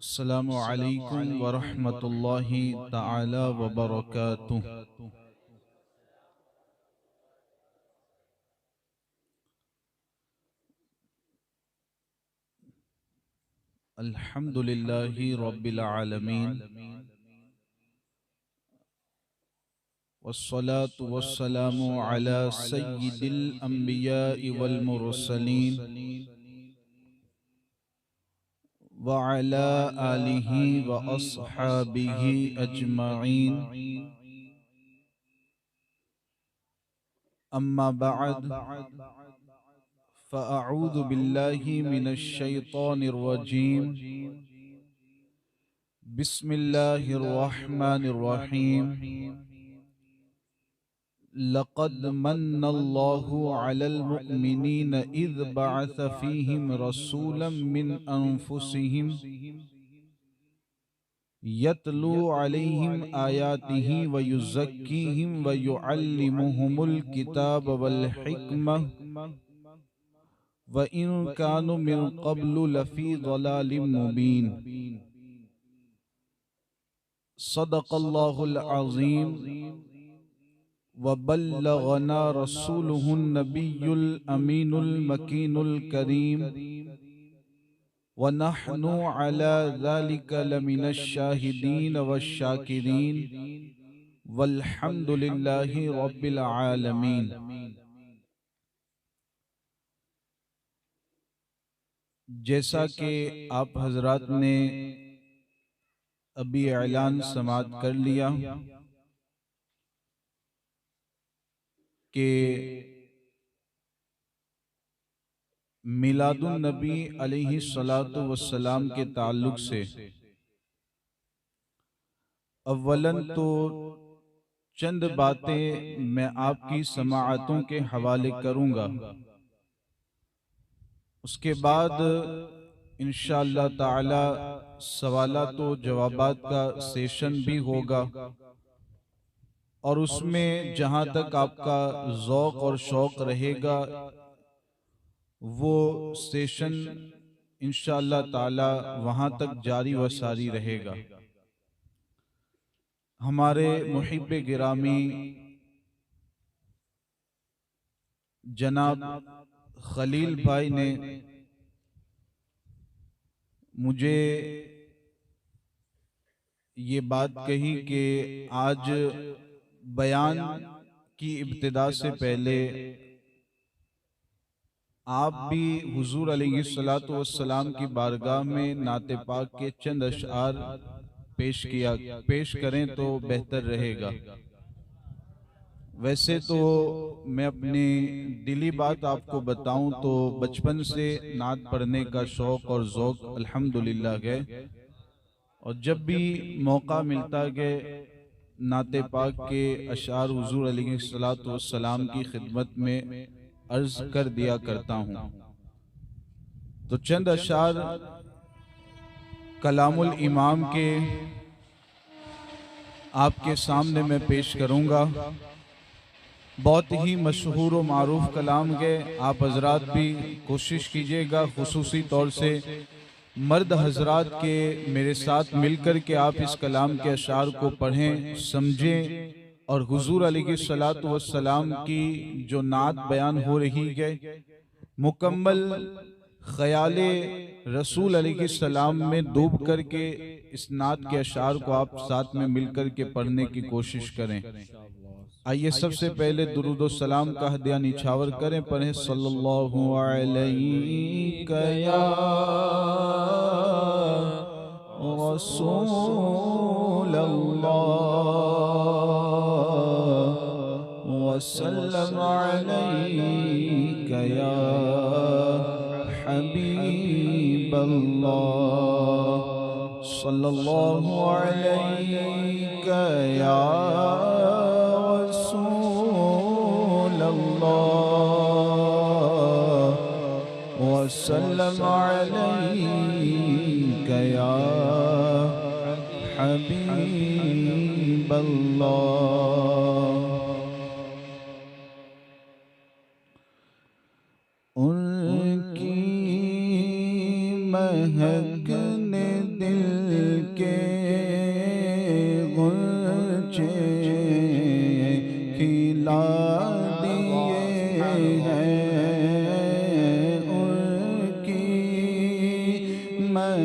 अस्सलामु अलैकुम वरहमतुल्लाहि ताला वबरकातुह। अल्हम्दुलिल्लाहि रब्बिल आलमीन वस्सलातु वस्सलामु अला सय्यिदिल अंबियाइ वल मुरसलीन व अला आलिहि व अस्हाबिहि अजमईन। अम्मा बअद फ़अऊज़ु बिल्लाहि मिनश शैतानिर रजीम। बिस्मिल्लाहिर रहमानिर रहीम। लक़द मन्नल्लाहु अलल मुअमिनीन इज़ बअस फ़ीहिम रसूलन मिन अनफुसिहिम यतलू अलैहिम आयातिहि व युज़क्कीहिम व युअल्लिमुहुमुल किताब वल हिकमह व इन कानू मिन क़ब्लु लफ़ी ज़लालिम मुबीन। सदक़ल्लाहुल अज़ीम व बल्लगना रसूलुहुन नबियुल अमीनुल मकीनुल करीम व नहनु अला ज़ालिका लमिनश शाहिदीन वश्शाकिरीन वल्हम्दुलिल्लाहि रब्बिल आलमीन। जैसा कि आप हजरात ने अभी ऐलान समात कर लिया कि मिलादुन नबी अलैहि सलातु वस्सलाम के ताल्लुक से अव्वलन तो चंद बातें मैं आपकी समाअतों के हवाले करूंगा। उसके बाद इंशाअल्लाह ताला सवालात व जवाबात का सेशन भी होगा और उसमें जहां तक आपका ज़ौक़ और शौक़ रहेगा वो सेशन इंशाअल्लाह ताला वहां तक जारी व सारी रहेगा। हमारे मुहिब्बे गिरामी जनाब खलील भाई ने मुझे ये बात कही कि आज बयान की इब्तिदा से पहले आप भी हुजूर अलैहिस्सलातु वस्सलाम की बारगाह में नाते पाक के चंद अशआर पेश करें तो बेहतर रहेगा। वैसे तो मैं अपनी दिली बात आपको बताऊं तो बचपन से नात पढ़ने का शौक़ और ज़ौक़ अल्हम्दुलिल्लाह है और जब भी मौका मिलता है नाते पाक के अशआर हुजूर अलैहिस्सलातु वस्सलाम की खिदमत में अर्ज़ कर दिया करता हूँ। तो चंद अशआर कलामुल इमाम के आपके सामने मैं पेश करूँगा। बहुत ही मशहूर व मारूफ कलाम है। आप हजरात भी कोशिश कीजिएगा खुसूसी तौर से मर्द हजरात के मेरे साथ मिलकर के आप इस कलाम के अशार को पढ़ें, समझें और हुजूर अलैहिस्सलातु वस्सलाम की जो नात बयान हो रही है मुकम्मल ख़याले रसूल अलैहिस्सलाम में डूब करके इस नात के अशार को आप साथ में मिलकर के पढ़ने की कोशिश करें। आइए सबसे पहले दुरूद व सलाम का हदिया निछावर करें, पढ़ें सल्लल्लाहु अलैहि या रसूल अल्लाह वसल्लम अलैका या हबीब अल्लाह सल्लल्लाहु अलैका या वसल्लम अलैका या हबीब अल्लाह। उनकी महक ने दिल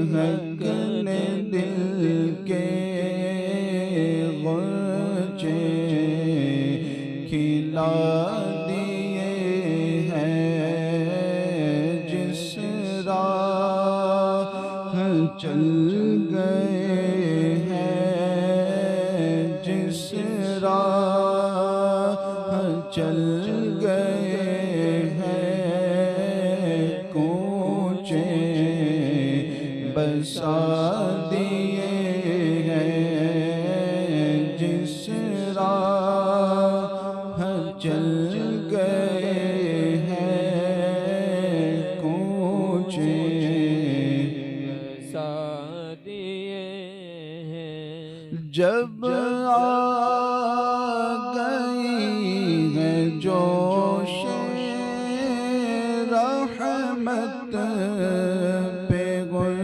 महकने दिल के गुलचे खिला दिए हैं जिस राह चल गए हैं जिस राह चल गए हैं कूचे बसा दिए हैं जिस राह चल गए हैं कूचे बसा दिए हैं। जब आ गई है जोश रहमत पे गुल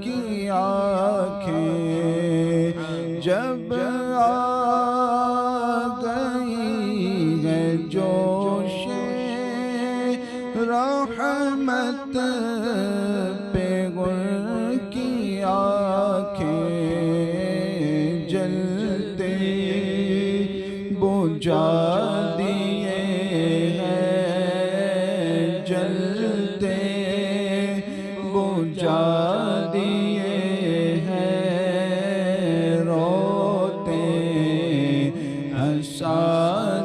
की आँखें जब आ गई है जोश रहमत पे गुल की आँखें जलते बुझा दिए हैं जलते बुझा दिए हैं रोते हंसा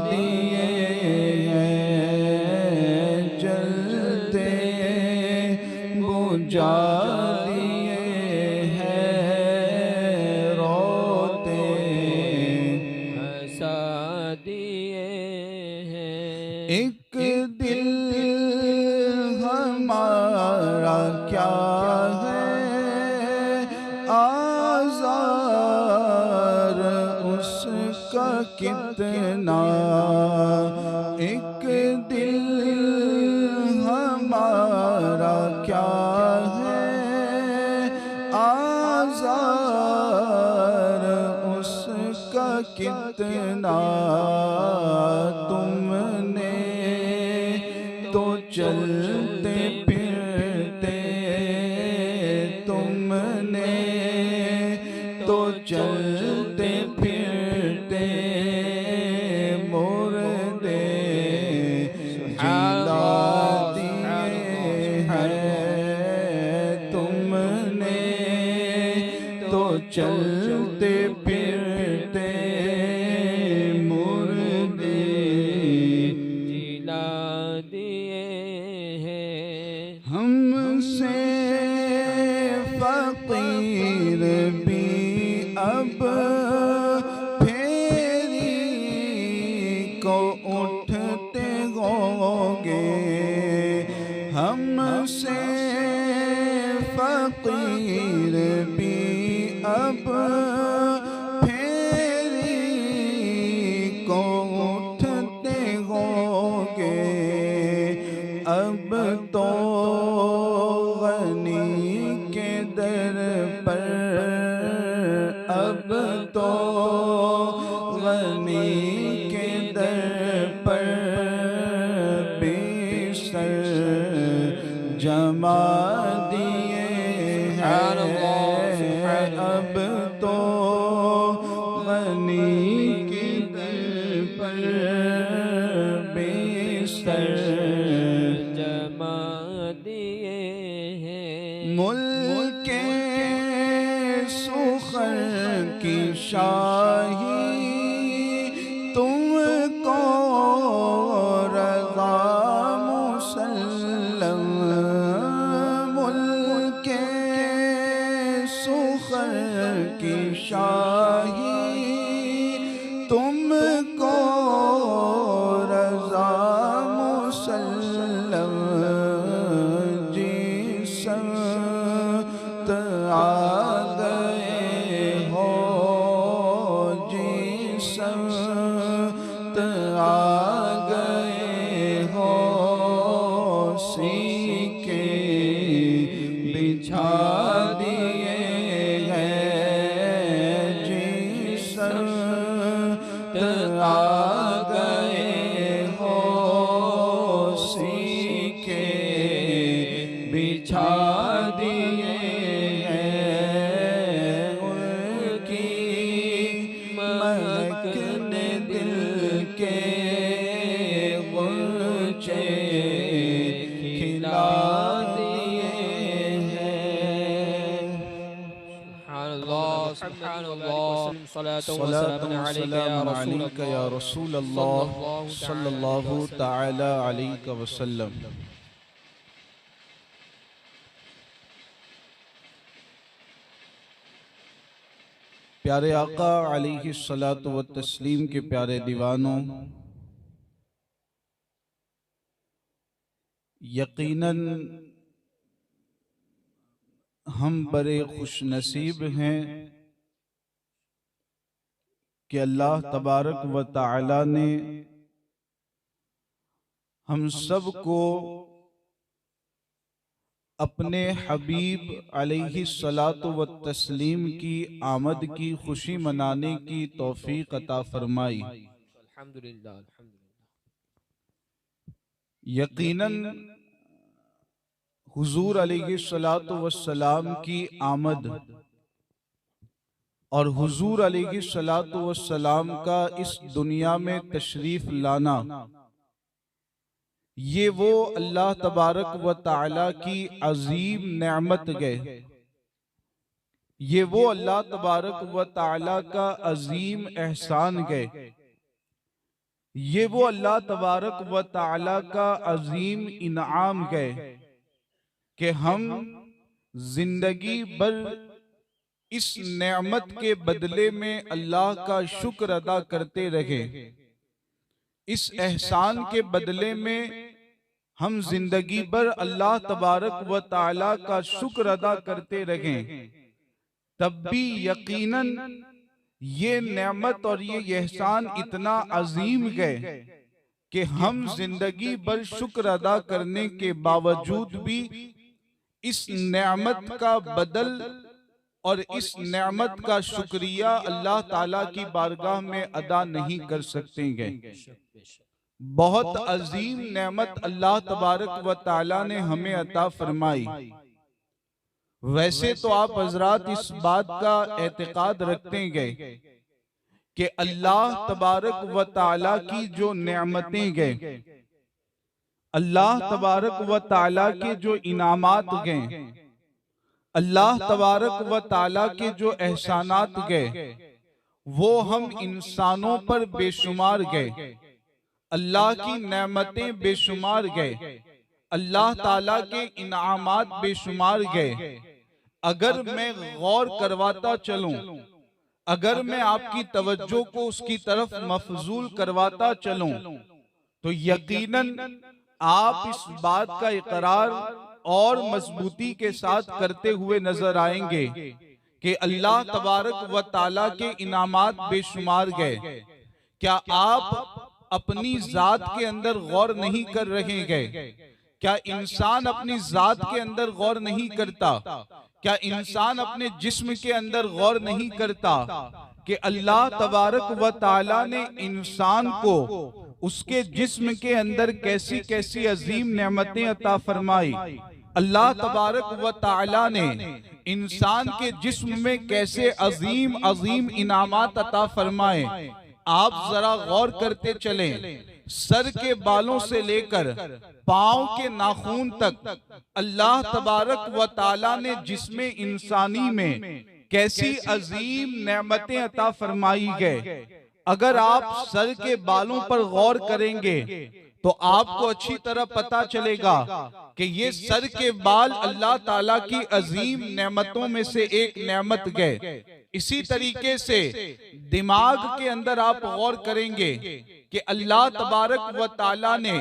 दिए हैं जलते बुझा दिए हैं रोते हंसा दिए हैं। एक दिल हमारा क्या है आज़ार उसका कितना एक दिल हमारा क्या है आज़ार उसका कितना तुमने तो चलते फिरते तुमने तो चलते फिरते मुर्दे जिला दिए हैं तुमने तो चलते फिरते मुर्दे जिला दिए हैं। हमसे फकीर भी अब फेरी को उठते होंगे हमसे फकीर भी अब फेरी को उठते होंगे अब तो गनी के दर पर अब तो गनी के दर पर बेसर जमा दिए हैं अब तो गनी के दर पर बेसर जमा दिए हैं। मुल्क सुखर की शाही तुमको रज़ा मुसल्लम मुल्क सुखर की शाही तुमको रज़ा मुसल्लम संत आ गए हो जी संत आ गए हो सीके बिछा दिए हैं जी संत आ गए हो सीके बिछा दिए सुब्हानल्लाह सलातन व सलाम अलैका या रसूल अल्लाह सल्लल्लाहु तआला अलैहि वसल्लम। प्यारे आका अलैहि सलातो व तस्लीम के प्यारे दीवानों, यकीनन हम बड़े खुशनसीब हैं कि अल्लाह तबारक व तआला ने हम सब को अपने हबीब अलैहि सलातो व तस्लीम की आमद की खुशी मनाने की तौफीक अता फरमाई। अल्हम्दुलिल्लाह यकीनन हुजूर अलैहिस्सलातु वस्सलाम की आमद और हुजूर अलैहिस्सलातु वस्सलाम का इस दुनिया में तशरीफ लाना, ये वो अल्लाह तबारक व तआला की अजीम नेमत गए, ये वो अल्लाह तबारक व तआला का अजीम एहसान गए, ये वो अल्लाह तबारक व तआला का अजीम इनाम गए कि हम जिंदगी भर इस नेमत के बदले में अल्लाह का शुक्र अदा करते रहे। इस एहसान के बदले में हम जिंदगी भर अल्लाह तबारक व तआला का शुक्र अदा करते रहे, तब भी यकीनन ये नेमत और ये एहसान इतना अजीम गए कि हम जिंदगी भर शुक्र अदा करने के बावजूद भी इस नेमत का बदल और इस नेमत का शुक्रिया अल्लाह ताला की बारगाह में अदा नहीं कर सकते गए। बहुत अजीम नेमत अल्लाह तबारक व ताला ने हमें अता फरमाई। वैसे तो आप हजरात इस बात का एतकाद रखते गए कि अल्लाह तबारक व ताला की जो नेमतें गए, अल्लाह तबारक व ताला के जो इनामात गए, अल्लाह तबारक व ताला के जो एहसानात गए, वो हम इंसानों पर बेशुमार गए। अल्लाह की नेमतें बेशुमार गए, अल्लाह ताला के इनामात बेशुमार गए। अगर मैं गौर करवाता चलूं, अगर मैं आपकी तवज्जो को उसकी तरफ मफजूल करवाता चलूं, तो यकीनन आप इस बात का इकरार और मजबूती के साथ करते हुए नजर आएंगे कि अल्लाह तबारक व ताला के इनामात बेशुमार गए। क्या आप अपनी जात के अंदर गौर नहीं कर रहे गए? क्या इंसान अपनी जात के अंदर गौर नहीं करता? क्या इंसान अपने जिस्म के अंदर गौर नहीं करता कि अल्लाह तबारक व ताला ने इंसान को उसके जिस्म के अंदर कैसी कैसी अजीम नेमतें अता फरमाई? अल्लाह तबारक व ताला ने इंसान के जिस्म में कैसे अजीम अजीम इनामात अता फरमाए? आप जरा गौर करते चलें। सर के बालों से लेकर पांव के नाखून तक अल्लाह तबारक व ताला ने जिस्म इंसानी में कैसी अजीम नेमतें अता फरमाई गए। अगर आप सर के बालों पर गौर करेंगे तो आपको अच्छी तरह पता चलेगा कि ये सर के बाल अल्लाह ताला की अजीम नेमतों में से एक नेमत गए। इसी तरीके से दिमाग के अंदर आप गौर करेंगे कि अल्लाह तबारक व ताला ने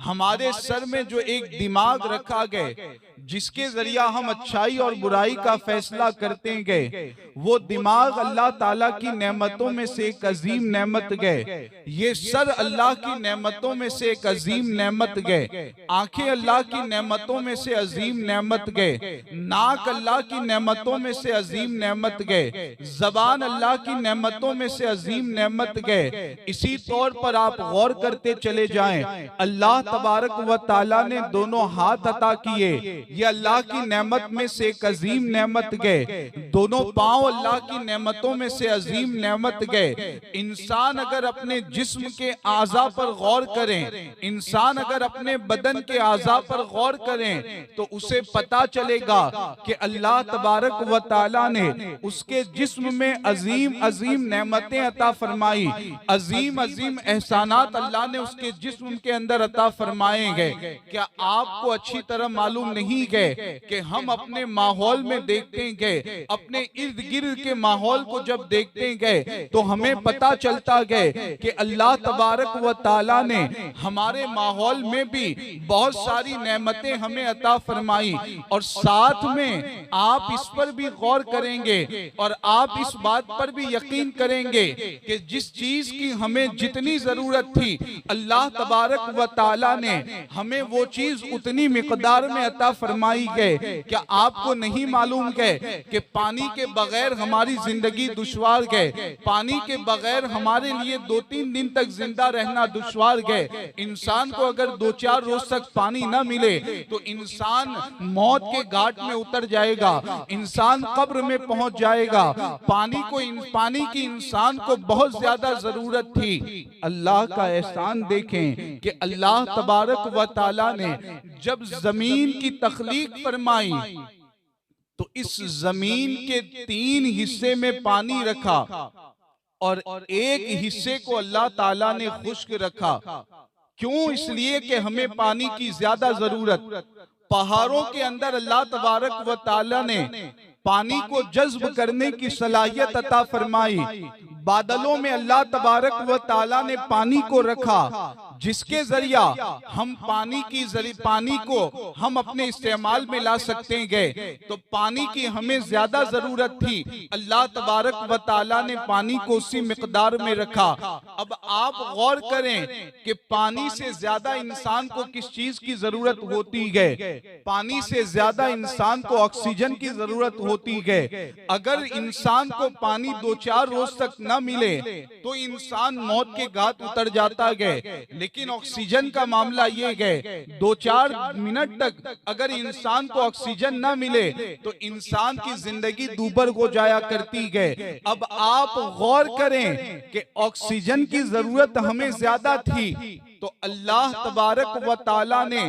हमारे सर में जो एक दिमाग रखा गए, जिसके जरिया हम अच्छाई और बुराई का फैसला करते गए, वो दिमाग अल्लाह ताला की नेमतों में से एक अजीम नेमत गए। ये सर अल्लाह की नेमतों में से एक अजीम नेमत गए। आंखें अल्लाह की नेमतों में से अजीम नेमत गए। नाक अल्लाह की नेमतों में से अजीम नेमत गए। जबान अल्लाह की नेमतों में से अजीम नेमत गए। इसी तौर पर आप गौर करते चले जाएं, अल्लाह तबारक व ताला ने दोनों हाथ अता किए। ये अल्लाह की नेमत में से एक अजीम नेमत गए। दोनों पांव अल्लाह की नेमतों में से अजीम नेमत गए। इंसान अगर अपने जिस्म के आज़ा पर गौर करें, इंसान अगर अपने बदन के आज़ा पर गौर करें तो उसे पता चलेगा कि अल्लाह तबारक व तआला ने उसके जिस्म में अजीम अजीम नेमतें अता फरमाई, अजीम अजीम एहसानात अल्लाह ने उसके जिस्म के अंदर अता फरमाए गए। क्या आपको अच्छी तरह मालूम नहीं गए कि हम अपने माहौल में देखते गए, अपने इर्द गिर्द के माहौल को जब देखते गए तो हमें पता चलता गए कि अल्लाह तबारक व तआला ने हमारे माहौल में भी बहुत सारी नेमतें हमें अता फरमाई। और साथ में आप इस पर भी गौर करेंगे और आप इस बात पर भी यकीन करेंगे कि जिस चीज की हमें जितनी जरूरत थी अल्लाह तबारक व तआला ने हमें वो चीज उतनी मिकदार में अता फरमाई गए। क्या आपको नहीं मालूम गए कि पानी के बगैर हमारी जिंदगी दुश्वार गए, पानी के बगैर हमारे लिए 2-3 दिन तक जिंदा रहना दुश्वार गए। इंसान को अगर 2-4 रोज तक पानी न मिले तो इंसान मौत के घाट में उतर जाएगा, इंसान कब्र में पहुंच जाएगा। पानी की इंसान को बहुत ज्यादा जरूरत थी। अल्लाह का एहसान देखें कि अल्लाह तबारक व तआला ने जब जमीन की तख्लीक फरमाई तो इस जमीन के 3 हिस्से में पानी रखा और एक हिस्से को अल्लाह ताला ने खुश्क रखा। क्यों? इसलिए कि हमें पानी की ज्यादा जरूरत। पहाड़ों के अंदर अल्लाह तबारक व तआला ने पानी को जज्ब करने की सलाहियत अता फरमाई। बादलों में अल्लाह तबारक व तआला ने पानी को रखा जिसके जरिया हम पानी को हम अपने इस्तेमाल में ला सकते गए। तो पानी की हमें ज्यादा जरूरत थी, अल्लाह तबारक व तआला ने पानी को उसी मिकदार में रखा। अब आप गौर करें कि पानी से ज्यादा इंसान को किस चीज की जरूरत होती है? पानी से ज्यादा इंसान को ऑक्सीजन की जरूरत होती है। अगर इंसान को पानी 2-4 रोज तक न मिले तो इंसान मौत के घाट उतर जाता है। लेकिन ऑक्सीजन का मामला ये है, 2-4 मिनट तक अगर इंसान को ऑक्सीजन न मिले तो इंसान की जिंदगी दूभर हो जाया करती है। अब आप गौर करें कि ऑक्सीजन की जरूरत हमें ज्यादा थी तो अल्लाह तबारक व तआला ने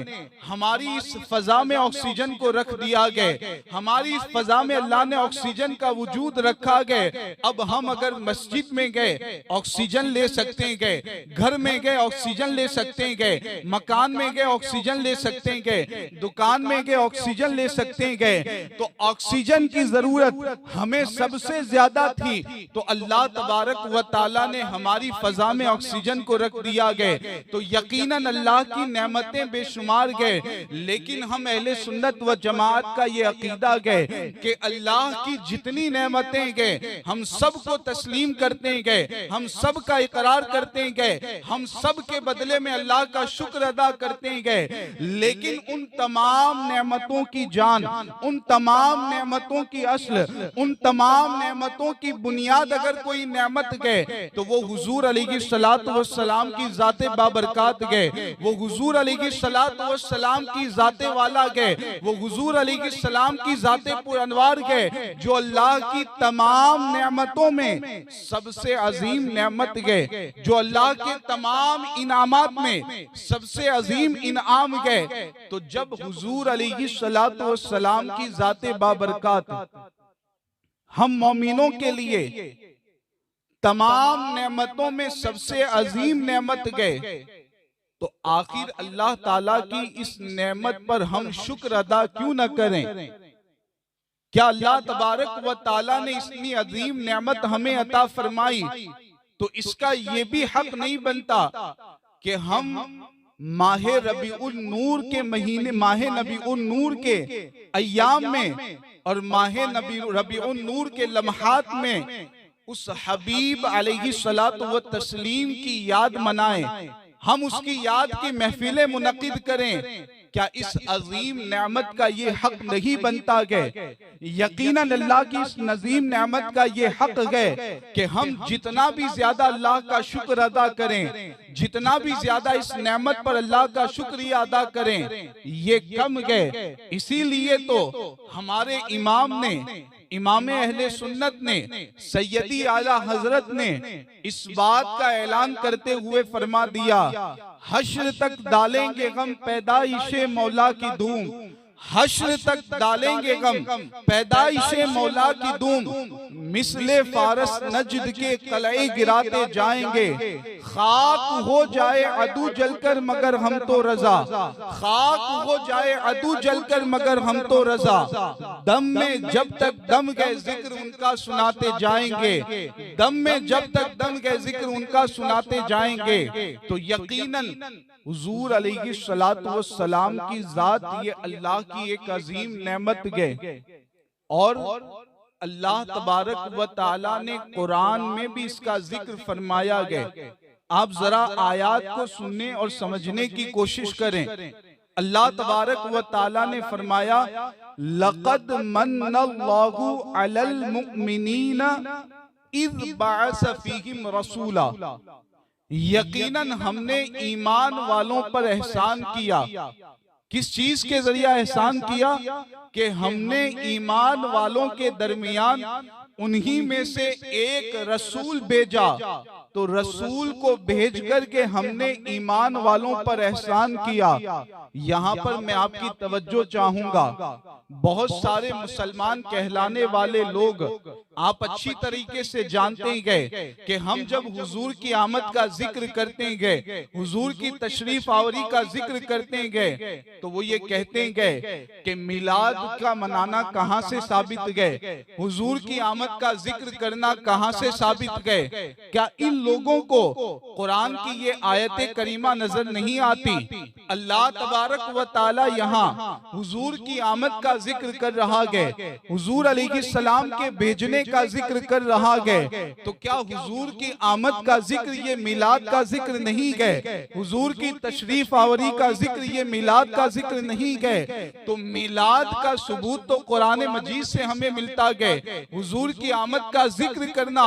हमारी इस फजा में ऑक्सीजन को रख दिया गया। हमारी इस फजा में अल्लाह ने ऑक्सीजन का वजूद रखा गया। अब हम अगर मस्जिद में गए ऑक्सीजन ले सकते गए, घर में गए ऑक्सीजन ले सकते गए, मकान में गए ऑक्सीजन ले सकते गए, दुकान में गए ऑक्सीजन ले सकते गए। तो ऑक्सीजन की जरूरत हमें सबसे ज्यादा थी तो अल्लाह तबारक व तआला ने हमारी फजा में ऑक्सीजन को रख दिया गया। तो यकीनन अल्लाह की नेमतें बेशुमार गए। लेकिन हम अहले सुन्नत व जमात का ये अकीदा गए कि अल्लाह की जितनी नेमतें गए हम सबको तस्लीम करते गए, हम सब का इकरार करते गए, हम सब के बदले में अल्लाह का शुक्र अदा करते गए। लेकिन उन तमाम नेमतों की जान, उन तमाम नेमतों की अस्ल, उन तमाम नेमतों की बुनियाद अगर कोई नेमत गए तो वो हुजूर अलैहिस्सलातु वस्सलाम की जाते बाबरकात गए, वो हुजूर अलैहिस्सलातु वस्सलाम की जाते वाला गए, वो हुजूर अलैहिस्सलाम की जाते पुरअनवार गए जो अल्लाह की तमाम नेमतों में सबसे अजीम नेमत गए, जो अल्लाह के तमाम इनामात में सबसे अजीम इनाम गए। तो जब हुजूर अलैहिस्सलातु वस्सलाम की जाते बाबरकात हम मोमिनों के लिए तमाम नेमतों में सबसे अजीम नेमत गए तो आखिर अल्लाह ताला की इस नेमत पर हम शुक्र अदा क्यों न करें? क्या अल्लाह तबारक व तआला ने इतनी अजीम नेमत हमें अता फरमाई तो इसका ये भी हक नहीं बनता कि हम माह रबीउन नूर के महीने, माह नबीउन नूर के अय्याम में और माह रबीउन नूर के लम्हात में उस हबीब अलैहिस्सलातु व तस्लीम की याद मनाएं, हम उसकी याद की महफिलें मुनक्किद करें। क्या इस अजीम नेमत का ये हक नहीं बनता है? यकीनन अल्लाह की इस नजीम नेमत का ये हक है कि हम जितना भी ज्यादा अल्लाह का शुक्र अदा करें, जितना भी ज्यादा इस नेमत पर अल्लाह का शुक्रिया अदा करें, ये कम है। इसीलिए तो हमारे इमाम ने, इमाम अहले सुन्नत ने, सैयदी आला हजरत ने इस बात का ऐलान करते हुए फरमा दिया, हश्र तक डालेंगे गम पैदाइशे मौला की धूम, हश्र तक डालेंगे गम पैदाइशे मौला की धूम, मिसले फारस नजद के कलए गिराते जाएंगे, खाक हो जाए अदू जलकर मगर हम तो रजा, खाक हो जाए अदू जलकर मगर हम तो रजा, दम में जब तक दम गए जिक्र उनका सुनाते जाएंगे, दम में जब तक दम गए जिक्र उनका सुनाते जाएंगे। तो यकीनन हुजूर अलैहिस्सलातु वस्सलाम की जात ये अल्लाह की एक अजीम नेमत है और अल्लाह तबारक व ताला ने कुरान में भी इसका जिक्र फरमाया गया। आप जरा आयात को सुनने और समझने की कोशिश करें। अल्लाह तबारक व ताला ने फरमाया, लक़द मन्नल्लाहु अलल मुमिनीना इज़ बअस फीहिम रसूला, यकीनन हमने ईमान वालों पर एहसान किया। किस चीज के जरिए एहसान किया? कि हमने ईमान वालों के दरमियान उन्हीं में से एक रसूल भेजा, तो रसूल को भेज करके हमने ईमान वालों पर एहसान किया। यहाँ पर मैं आपकी तवज्जो चाहूंगा, बहुत सारे मुसलमान कहलाने वाले लोग आप अच्छी तरीके से जानते गए कि हम जब हुजूर की आमद का जिक्र करते गए, हुजूर की तशरीफ आवरी का जिक्र करते गए, तो वो ये कहते गए कि मिलाद का मनाना कहाँ से साबित गए, हुजूर की आमद का जिक्र करना कहाँ से साबित गए? क्या इन लोगों को कुरान की ये आयत करीमा नजर नहीं आती? अल्लाह तबारक व ताला यहाँ हुजूर की आमद का जिक्र कर रहा है, हुजूर अलैहिस्सलाम के भेजने का जिक्र कर रहा है, तो क्या हुजूर की आमद का जिक्र ये मिलाद का जिक्र नहीं है? हुजूर की तशरीफ आवरी का जिक्र ये मिलाद का जिक्र नहीं है? तो मिलाद का सबूत तो कुरान मजीद से हमें मिलता है, हुजूर की आमद का जिक्र करना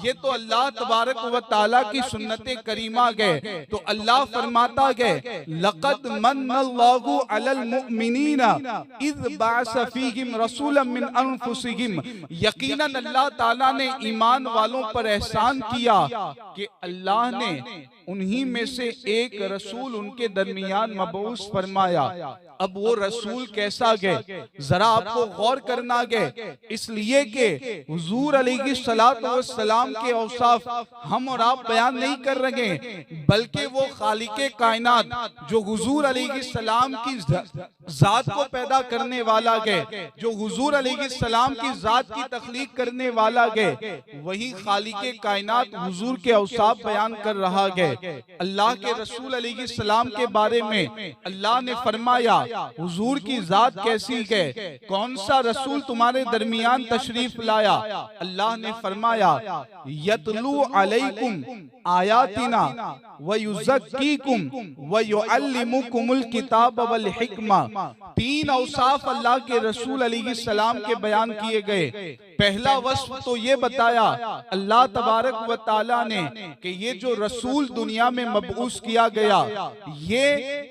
ये तो अल्लाह तबारक व ताला की सुन्नत करीमा है। तो अल्लाह फरमाता है, लक़द मन्नल्लाहु अलल मुमिनीना इज़ बअस फीहिम रसूलन मिन अनफुसिहिम, यकीनन अल्लाह ताला ने ईमान वालों पर एहसान किया कि अल्लाह ने उन्हीं में से एक रसूल उनके दरमियान मबऊस फरमाया। अब वो रसूल कैसा गए, जरा आपको गौर करना गए, इसलिए कि हुजूर अलैहिस्सलातु वस्सलाम के औसाफ हम और आप बयान नहीं कर रहे, बल्कि वो खालिके कायनात जो हुजूर अलैहिस्सलाम की जात को पैदा करने वाला गए, जो हुजूर अलैहिस्सलाम की जात की तख्लीक करने वाला गए, वही खालिके कायनात हुजूर के औसाफ बयान कर रहा गए। अल्लाह के रसूल अलैहिस्सलाम के बारे में अल्लाह ने फरमाया, हुजूर की जात कैसी है, कौन सा रसूल तुम्हारे दरमियान तशरीफ लाया? अल्लाह ने फरमाया, यतलू अलैकुम आयातिना व युज़क्कीकुम व युअल्लिमुकुमुल किताब वल हिकमा। तीन औसाफ अल्लाह के रसूल अलैहिस्सलाम के बयान किए गए। पहला वस्फ तो ये बताया अल्लाह तबारक व ताला ने कि ये जो रसूल दुनिया में मबऊस किया गया, ये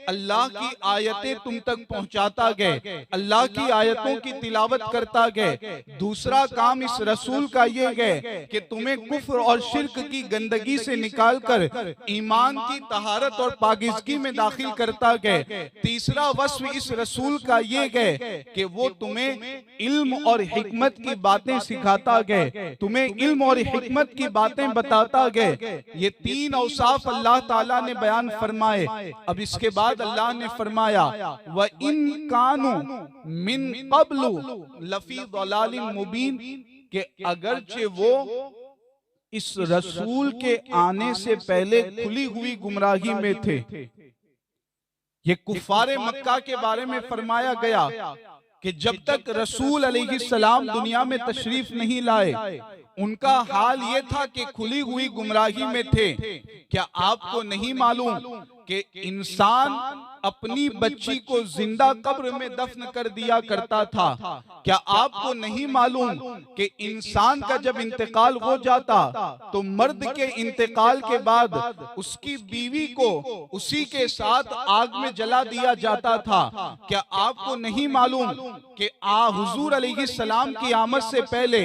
अल्लाह की आयतें तुम तक पहुंचाता गए, अल्लाह की आयतों की तिलावत करता गए। दूसरा काम इस रसूल का ये है कि तुम्हें कुफ्र और शिर्क की गंदगी से निकालकर ईमान की तहारत और पाकीज़गी में दाखिल करता गए। तीसरा वस्फ इस रसूल का ये है कि वो तुम्हें इल्म और हिकमत की बातें सिखाता गए, तुम्हें इल्म और हिकमत की बातें बताता गए। ये तीन औसाफ अल्लाह ताला ने बयान फरमाए। अब इसके बाद अल्लाह ने फरमाया, व इन कानू मिन क़ब्लु लफी ज़लालिम मुबीन, कि अगरचे वो इस रसूल के आने से पहले खुली हुई गुमराही में थे। ये कुफारे मक्का के बारे में फरमाया गया कि जब तक रसूल अलैहिस्सलाम दुनिया में तशरीफ नहीं लाए, उनका हाल ये था कि खुली हुई गुमराही में थे। क्या आपको नहीं मालूम कि इंसान अपनी बच्ची को जिंदा कब्र में दफन कर दिया करता था। क्या आपको नहीं मालूम कि इंसान का जब इंतकाल हो जाता तो मर्द के इंतकाल के बाद उसकी बीवी को उसी के साथ आग में जला दिया जाता था। क्या आपको नहीं मालूम कि हुजूर अलैहिस्सलाम की आमद से पहले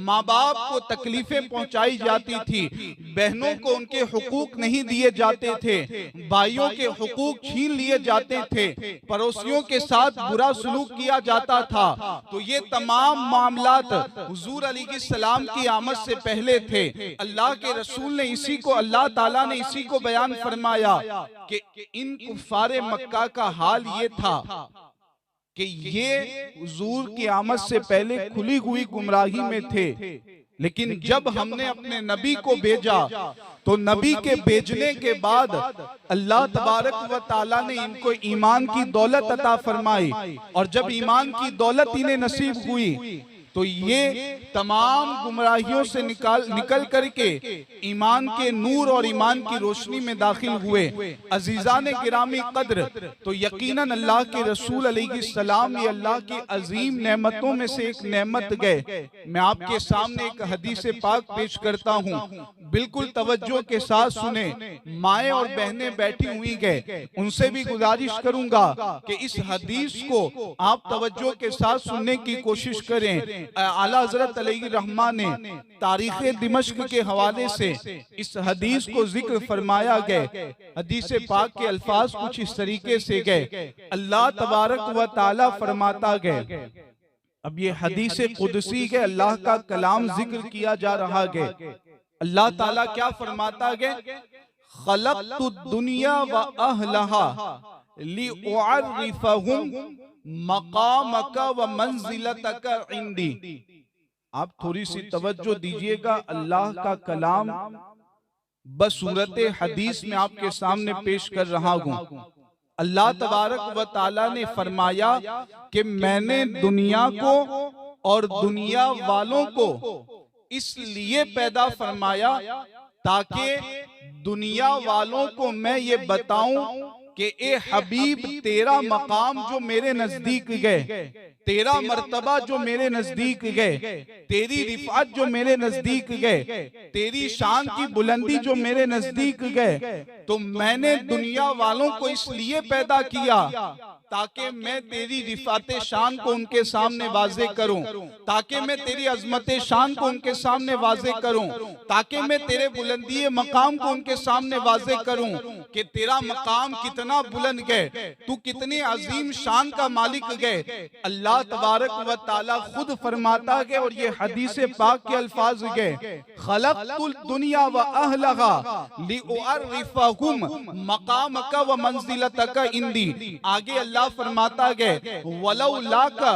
माँ बाप को तकलीफें पहुंचाई जाती थी, बहनों को उनके हुकूक नहीं दिए जाते थे, भाइयों के हुकूक छीन लिए जाते थे, पड़ोसियों के साथ बुरा सलूक किया जाता था। तो ये तमाम मामलात हुजूर अलैहिस्सलाम की आमद से पहले थे। अल्लाह के रसूल ने इसी को, अल्लाह ताला ने इसी को बयान फरमाया कि इन कुफ्फारे मक्का का हाल ये था कि ये हुजूर की आमद से पहले खुली हुई गुमराही में थे, लेकिन जब हमने अपने नबी को भेजा तो नबी के भेजने के बाद अल्लाह तबारक व ताला ने इनको ईमान की दौलत अता फरमाई, और जब ईमान की दौलत इन्हें नसीब हुई तो ये तमाम गुमराहियों से निकल करके ईमान के नूर और ईमान की रोशनी में दाखिल हुए। अजीजान गिरामी कद्र, तो यकीनन अल्लाह के रसूल अलैहिस्सलाम ये अल्लाह की अजीम नेमतों में से एक नेमत गए। मैं आपके सामने एक हदीस पाक पेश करता हूँ, बिल्कुल तवज्जो के साथ सुने। माएँ और बहनें बैठी हुई गए, उनसे भी गुजारिश करूंगा कि इस हदीस को आप तवज्जो के साथ सुनने की कोशिश करें। आला हज़रत अलैहि रहमा ने तारीख़ दिमश्क के हवाले से इस हदीस को जिक्र फरमाया गए। हदीस पाक के अल्फाज कुछ इस तरीके से गए, अल्लाह तबारक व ताला फरमाता गए। अब ये हदीस कुदसी के अल्लाह का कलाम जिक्र किया जा रहा है। अल्लाह ताला क्या फरमाता गए, खलक़तु दुनिया व अहलहा लिउअर्रिफहुम मकामका व मंजिलतका इंदी। आप थोड़ी सी तवज्जो दीजिएगा, अल्लाह का कलाम बसूरत हदीस में आपके सामने पेश कर रहा हूँ। अल्लाह तबारक व ताला ने फरमाया कि मैंने दुनिया को और दुनिया वालों को इसलिए पैदा फरमाया ताकि दुनिया वालों को मैं ये बताऊं कि ए हबीब, तेरा मकाम जो मेरे नजदीक गए, तेरा मर्तबा जो मेरे नजदीक गए, तेरी रिफात जो मेरे नजदीक गए, तेरी शान की बुलंदी जो मेरे नजदीक गए, तो मैंने दुनिया वालों को इसलिए पैदा किया ताकि मैं तेरी रिफात शान को उनके सामने वाजे करूं, ताकि मैं तेरी अजमत शान को उनके सामने वाजे करूं, ताकि मैं तेरे बुलंदी मकाम को उनके सामने वाजे करूं कि तेरा मकाम कितना बुलंद गए, तू कितनी अजीम शान का मालिक गए। अल्लाह तबारक व ताला खुद फरमाता है, और ये हदीस पाक के अल्फाज गए, खलक़तुल दुनिया व अहलहा लिउअर्रिफहुम मकामका व मंजिलतका इंदी। आगे अल्लाह फरमाता गए, वलौलाका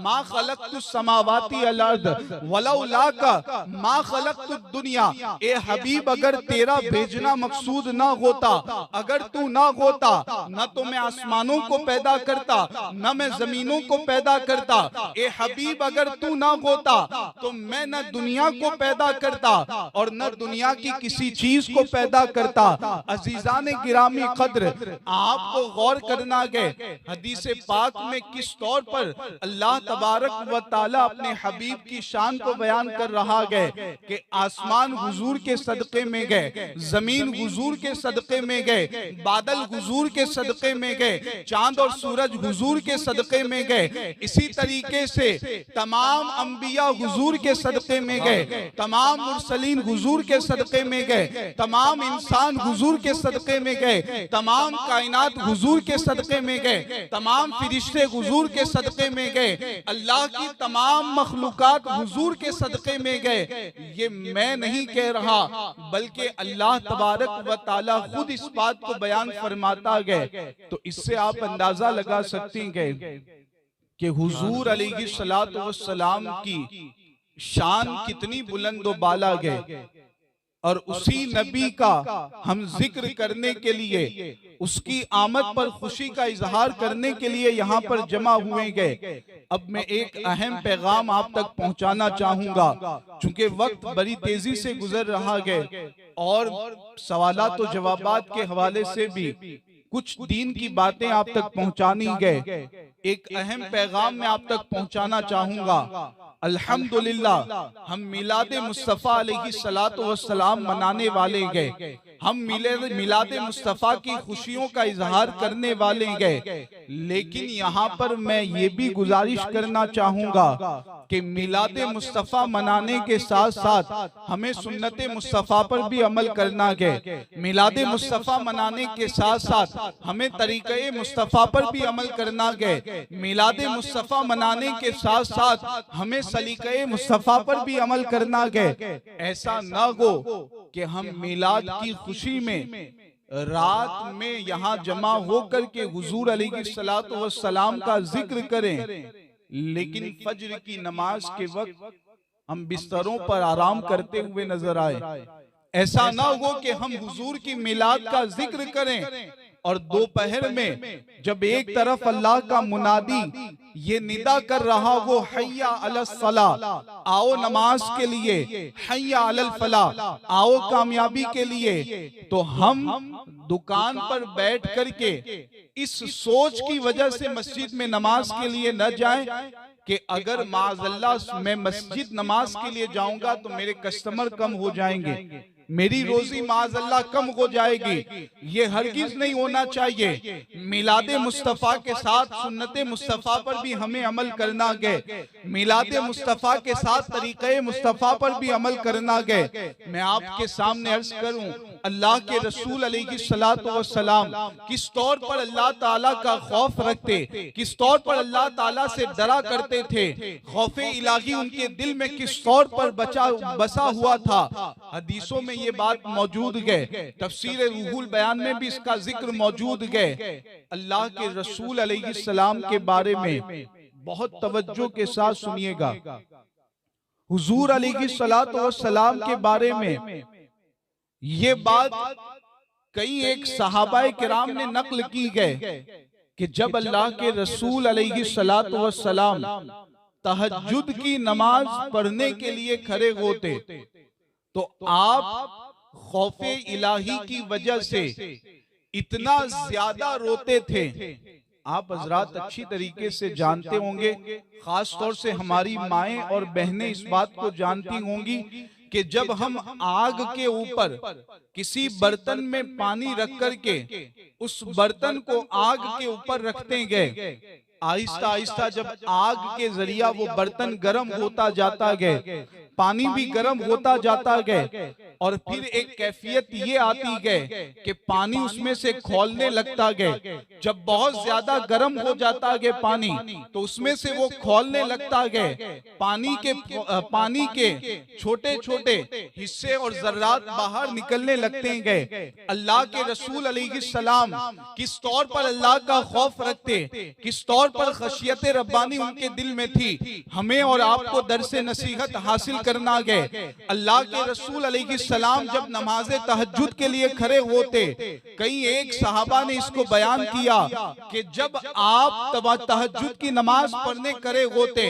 मा खलक़तुस समावाति वल अर्द वलौलाका मा खलक़तुद दुनिया। ए हबीब, अगर तेरा भेजना मकसूद ना होता, अगर तू ना होता, न तो मैं आसमानों को पैदा करता, न मैं जमीनों को पैदा करता। ए हबीब, अगर तू ना होता तो मैं न दुनिया को पैदा करता और न दुनिया की किसी चीज को पैदा करता। अजीजान गिरामी कद्र, आपको गौर करना गए हदीस पाक में किस तौर पर अल्लाह तबारक व ताला अपने हबीब की शान को बयान कर रहा है कि आसमान हुजूर के सदक़े में गए, जमीन हुजूर के सदक़े में गए, बादल हुजूर के सदक़े में गए, चांद और सूरज हुजूर के सदक़े में गए। इसी तरीके से तमाम अंबिया हुजूर के सदक़े में गए, तमाम मुरसलीन हुजूर के सदक़े में गए, तमाम इंसान हुजूर के सदक़े में गए, तमाम कायनात हुजूर के सदक़े में गए, तमाम फिरिश्ते हुजूर के सदक़े में गए, अल्लाह की तमाम मखलूकात हुजूर के सदक़े में गए। ये मैं नहीं कह रहा, बल्कि अल्लाह तबारक व ताला खुद इस बात को बयान फरमाता गए। तो इससे आप अंदाजा लगा सकती गए कि हुजूर अलैहिस्सलातु वस्सलाम की शान कितनी बुलंद व बाला गए। और उसी नबी का हम जिक्र करने के लिए, उसकी आमद पर खुशी का इजहार करने के लिए यहाँ पर जमा हुए गए। अब मैं एक अहम पैगाम आप तक पहुँचाना चाहूँगा, चूंकि वक्त बड़ी तेजी से गुजर रहा है और सवालात और जवाबात के हवाले से भी कुछ दीन की बातें आप तक पहुँचानी गए। एक अहम पैगाम मैं आप तक पहुँचाना चाहूँगा। अल्हम्दुलिल्लाह हम मिलाद मुस्तफ़ा अलैहिस्सलातु वस्सलाम मनाने वाले गए, हम मिलाद मुस्तफ़ा की खुशियों का इजहार करने वाले गए। लेकिन यहाँ पर मैं ये भी गुजारिश करना चाहूँगा कि मिलाद मुस्तफ़ा मनाने के साथ साथ हमें सुन्नत मुस्तफ़ा पर भी अमल करना है। मिलाद मुस्तफ़ा मनाने के साथ साथ हमें तरीक़े मुस्तफ़ा पर भी अमल करना है। मिलाद मुस्तफ़ा मनाने के साथ साथ हमें सलीक़े मुस्तफ़ा पर भी अमल करना है। ऐसा ना हो कि हम मिलाद की खुशी में रात में यहाँ जमा होकर के हुजूर अलैहिस्सलातु वस्सलाम का जिक्र करें, लेकिन फज्र की नमाज के वक्त हम बिस्तरों पर आराम करते हुए नजर आए। ऐसा ना हो कि हम हुजूर की मिलाद का जिक्र करें और दोपहर में जब एक तरफ अल्लाह का मुनादी ये निदा कर रहा हो, हय्या अलस सला, आओ नमाज के लिए, हय्या अलल फला, आओ कामयाबी के लिए, तो हम दुकान पर बैठ करके इस सोच की वजह से मस्जिद में नमाज के लिए न जाएं कि अगर माज़अल्लाह मैं मस्जिद नमाज के लिए जाऊंगा तो मेरे कस्टमर कम हो जाएंगे, मेरी रोजी माज़अल्लाह कम हो जाएगी। ये हरगिज नहीं होना चाहिए। मिलाद मुस्तफ़ा के साथ सुन्नत मुस्तफ़ा पर भी हमें अमल करना है। मिलाद मुस्तफ़ा के साथ तरीक़े मुस्तफ़ा पर भी अमल करना है। मैं आपके सामने अर्ज करूं, अल्लाह के रसूल अलैहिस्सलातु वस्सलाम किस तौर पर अल्लाह ताला का खौफ रखते, किस तौर पर अल्लाह ताला से डरा करते थे, खौफे इलाही उनके दिल में किस तौर पर बसा हुआ था। हदीसों में ये बात मौजूद है, तफसीर रूहुल बयान में भी इसका जिक्र मौजूद है। अल्लाह के रसूल अलैहिस्सलाम के बारे में बहुत तवज्जो के साथ सुनिएगा। हुजूर अलैहिस्सलातु वस्सलाम के बारे में ये बात कई एक सहाबाए किराम ने नक्ल की है कि जब अल्लाह के रसूल अलैहिस्सलातु वस्सलाम तहज्जुद की नमाज पढ़ने के लिए खड़े होते तो आप खौफे इलाही की वजह से इतना ज्यादा रोते थे। आप हजरात अच्छी तरीके से जानते होंगे, खास तौर से हमारी माएं और बहनें इस बात को जानती होंगी कि जब हम आग के ऊपर किसी बर्तन में पानी रख करके उस बर्तन को आग के ऊपर रखते गए, आहिस्ता आहिस्ता जब आग के जरिया वो बर्तन गर्म होता जाता गए, पानी भी गर्म होता जाता गए और फिर एक कैफियत ये आती गए कि पानी उसमें से खौलने लगता गए। जब बहुत ज्यादा गर्म हो जाता गया पानी तो उसमें से वो खौलने लगता गए। पानी के छोटे छोटे हिस्से और जर्रात बाहर निकलने लगते गए। अल्लाह के रसूल अलैहिस्सलाम किस तौर पर अल्लाह का खौफ रखते, किस तौर पर खशियत रब्बानी उनके दिल में थी, हमें और आपको दरसे नसीहत हासिल करना गए। अल्लाह के रसूल अलैहिस्सलाम जब नमाज तहज्जुद के लिए खड़े होते, कई एक सहाबा ने इसको बयान किया कि जब आप तहज्जुद की नमाज पढ़ने खड़े होते,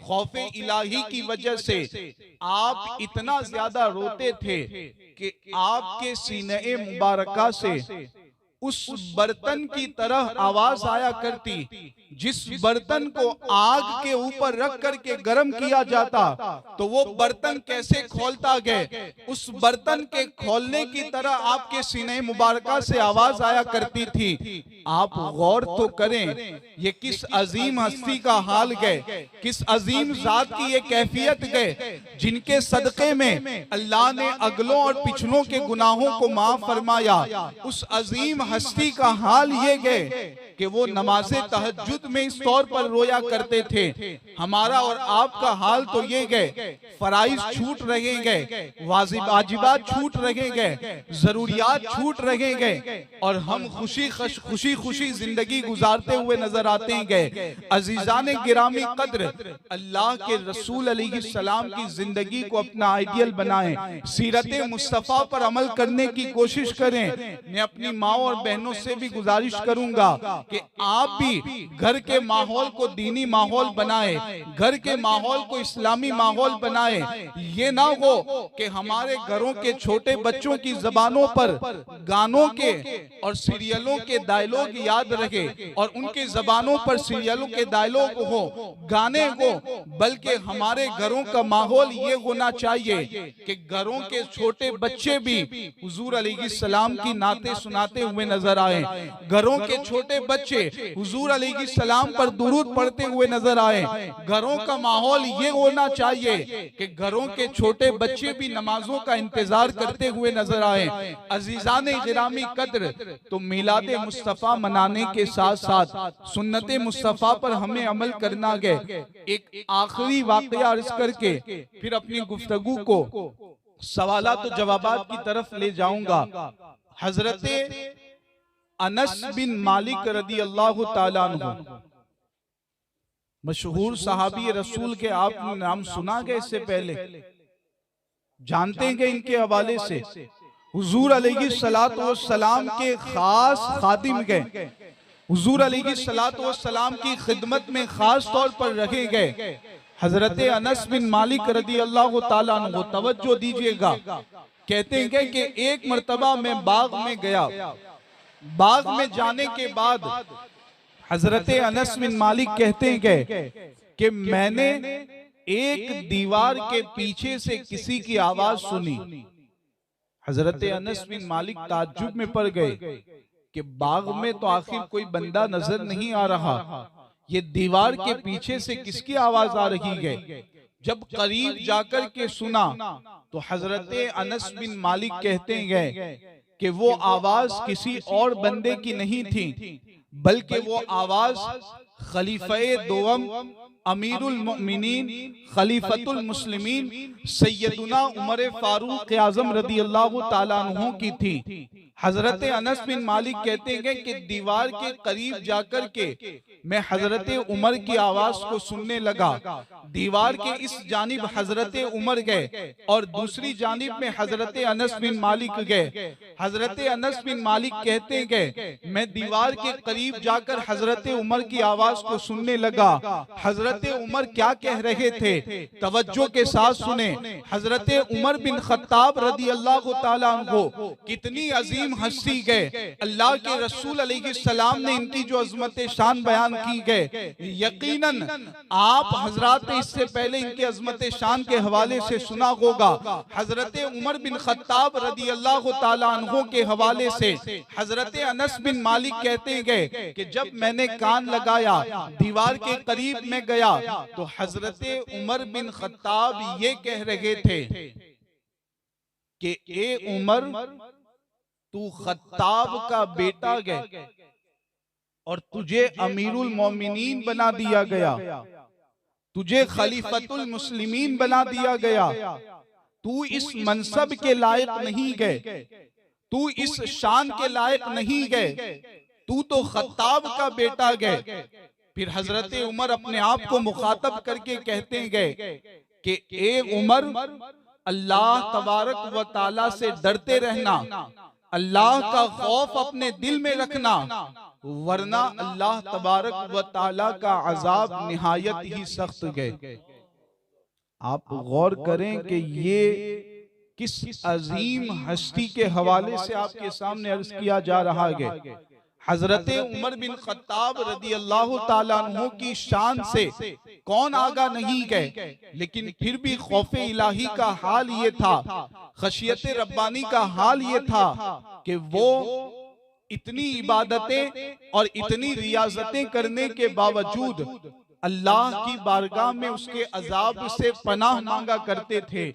खौफे इलाही की वजह से आप इतना ज्यादा रोते थे कि आपके सीने मुबारका से उस बर्तन की तरह आवाज आया करती। जिस बर्तन को आग के ऊपर रख करके गर्म किया जाता तो वो बर्तन कैसे खोलता गया, उस बर्तन के खोलने की तरह आपके सीने मुबारका से आवाज आया करती थी। आप गौर तो करें, ये किस अजीम हस्ती का हाल गए, किस अजीम जात की ये कैफियत गए जिनके सदक़े में अल्लाह ने अगलों और पिछलों के गुनाहों को माफ फरमाया। उस अजीम हस्ती का हाल ये गए कि वो नमाज़े तहज्जुद में इस तौर पर रोया करते थे, हमारा और आपका हाल तो ये गए, फराइज छूट रहे गए, वाजिबात छूट रहे गए, जरूरियात छूट रहे गए, और हम खुशी खुशी जिंदगी गुजारते हुए नजर आते गए। अजीजान गिरामी कद्र, अल्लाह के रसूल अलैहिस्सलाम की जिंदगी को अपना आइडियल बनाएं, सीरत मुस्तफ़ा पर अमल करने की कोशिश करें। मैं अपनी माँ और बहनों से भी गुजारिश करूंगा कि आप भी घर के माहौल को दीनी माहौल बनाएं, घर के माहौल को इस्लामी माहौल बनाएं। ये ना हो कि हमारे घरों के छोटे बच्चों की जबानों पर गानों के और सीरियलों के डायलॉग याद रहे और उनकी जबानों पर सीरियलों के डायलॉग हो, गाने हो, बल्कि हमारे घरों का माहौल ये होना चाहिए कि घरों के छोटे बच्चे भी हुजूर अलैहिस्सलाम की नाते सुनाते हुए नजर आए, घरों के छोटे बच्चे हुजूर अलैहिस्सलाम पर दुरूद पढ़ते हुए नजर आए। घरों का माहौल ये होना चाहिए कि घरों के छोटे बच्चे भी नमाजों का इंतजार करते हुए नजर आए। अजीजान गिरामी कद्र, तो मिलाद मुस्तफ़ा मनाने के साथ साथ सुन्नत मुस्तफ़ा पर हमें अमल करना गए। एक आखिरी वाक़या अर्ज करके फिर अपनी गुफ्तगू को सवालात और जवाबात की तरफ ले जाऊंगा। हजरत अनस बिन मालिक रदी अल्लाह ताला अन्हु, मशहूर सहाबी रसूल के, आपने नाम सुना गया इससे पहले, जानते हैं इनके हवाले से हुजूर अलैहिस्सलातु वस्सलाम के खास खादिम गए, हुजूर अलैहिस्सलातु वस्सलाम की खिदमत में खास तौर पर रखे गए। हजरत अनस बिन मालिक रदी अल्लाह ताला अन्हु, तवज्जो दीजिएगा, कहते हैं कि एक मर्तबा मैं बाग में गया, बाग में जाने के बाद हजरत अनस बिन मालिक कहते हैं कि मैंने एक दीवार के पीछे से किसी की आवाज सुनी। हजरत अनस बिन मालिक ताज्जुब में पड़ गए कि बाग में तो आखिर कोई बंदा नजर नहीं आ रहा, ये दीवार के पीछे से किसकी आवाज आ रही है। जब करीब जाकर के सुना तो हजरत अनस बिन मालिक कहते हैं कि वो आवाज किसी और बंदे की नहीं थी, बल्कि वो आवाज खलीफे दोम अमीरुल मोमिनीन खलीफतुल मुस्लिमीन सैयदुना उमर फारूक आजम रदी अल्लाह ताला अन्हु की थी। हजरत अनस बिन मालिक कहते हैं कि दीवार के करीब जाकर के मैं हजरत उमर की आवाज को सुनने लगा। दीवार के इस जानिब हजरत उमर गए और दूसरी जानिब में हजरत अनस बिन मालिक गए। हजरत अनस बिन मालिक कहते हैं मैं दीवार के करीब जाकर हजरत उमर की आवाज को सुनने लगा। हजरत उमर क्या कह रहे थे, तवज्जो के साथ सुने। हजरत उमर बिन खत्ताब रदी अल्लाह ताला अन्हु, कितनी अजीम हस्ती गए, अल्लाह के रसूल अलैहिस्सलाम ने इनकी जो अजमत शान बयान की गए, यकीनन आप हजरत इससे पहले इनके अजमत शान के हवाले से सुना होगा। हजरत उमर बिन खत्ताब रदी अल्लाह ताला अन्हु के हवाले से हजरत अनस बिन मालिक कहते गए कि जब मैंने कान लगाया दीवार के करीब में गया तो हजरत उमर बिन खत्ताब ये कह रहे थे कि ए उमर, तू खत्ताब का बेटा गए और तुझे अमीरुल मोमिनीन बना दिया गया, तुझे खलीफतुल मुस्लिमीन बना दिया गया। तू इस मनसब के लायक नहीं गए, तू इस शान के लायक नहीं गए, तू तो खत्ताब का बेटा गए। फिर हजरत उमर अपने आप को मुखातब करके कहते गए कि ए उमर, अल्लाह तबारक व ताला से डरते रहना, अल्लाह का खौफ अपने दिल में रखना, वरना अल्लाह तबारक व ताला का अजाब निहायत ही सख्त गए। आप गौर करें कि ये किस अजीम हस्ती के हवाले से आपके सामने अर्ज किया जा रहा है। हजरत उमर बिन खत्ताब रदी अल्लाह ताला अन्हु की शान से कौन आगा नहीं गए, लेकिन फिर भी खौफे इलाही का हाल ये था, खशियत रब्बानी का हाल ये था कि वो इतनी इबादतें और इतनी रियाजतें करने के बावजूद अल्लाह की बारगाह में उसके अजाब से पनाह मांगा करते थे।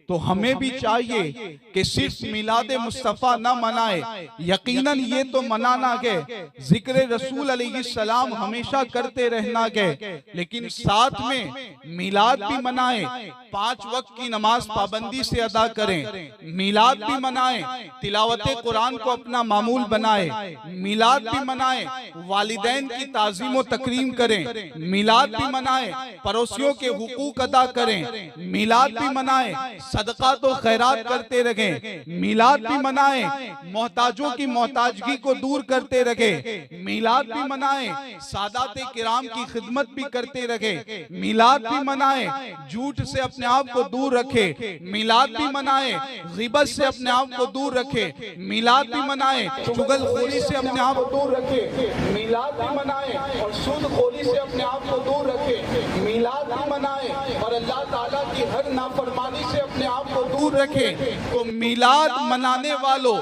तो हमें भी चाहिए कि सिर्फ मिलाद मुस्तफ़ा न मनाए, यकीनन ये तो मनाना गए, जिक्र रसूल अलैहिस्सलाम हमेशा करते रहना गए, लेकिन साथ में मिलाद भी मनाए, 5 वक्त की नमाज पाबंदी से अदा करें, मिलाद भी मनाए, तिलावत कुरान को अपना मामूल बनाए, मिलाद भी मनाए, वालिदैन की ताज़ीम व तकरीम करें, मिलाद भी मनाए, पड़ोसियों के हुकूक अदा करें, मिलाद भी मनाए, सदका तो खैरात करते रहें, मिलाद भी मनाए, मोहताजों की मोहताजगी को दूर करते रहे, मिलाद भी मनाए, सादाते किराम की खिदमत भी करते रहे, मिलाद भी मनाए, झूठ से अपने आप को दूर रखे, मिलाद भी मनाए, गिबत से अपने आप को दूर रखे, मिलाद भी मनाए, चुगलखोरी से अपने आप को दूर रखे, मिलाद भी मनाए और सूदखोरी से अपने आप को दूर रखे, मिलाद भी मनाए और अल्लाह ताला की हर नाफरमानी से अपने आप को दूर रखे। तो मिलाद मनाने वालों,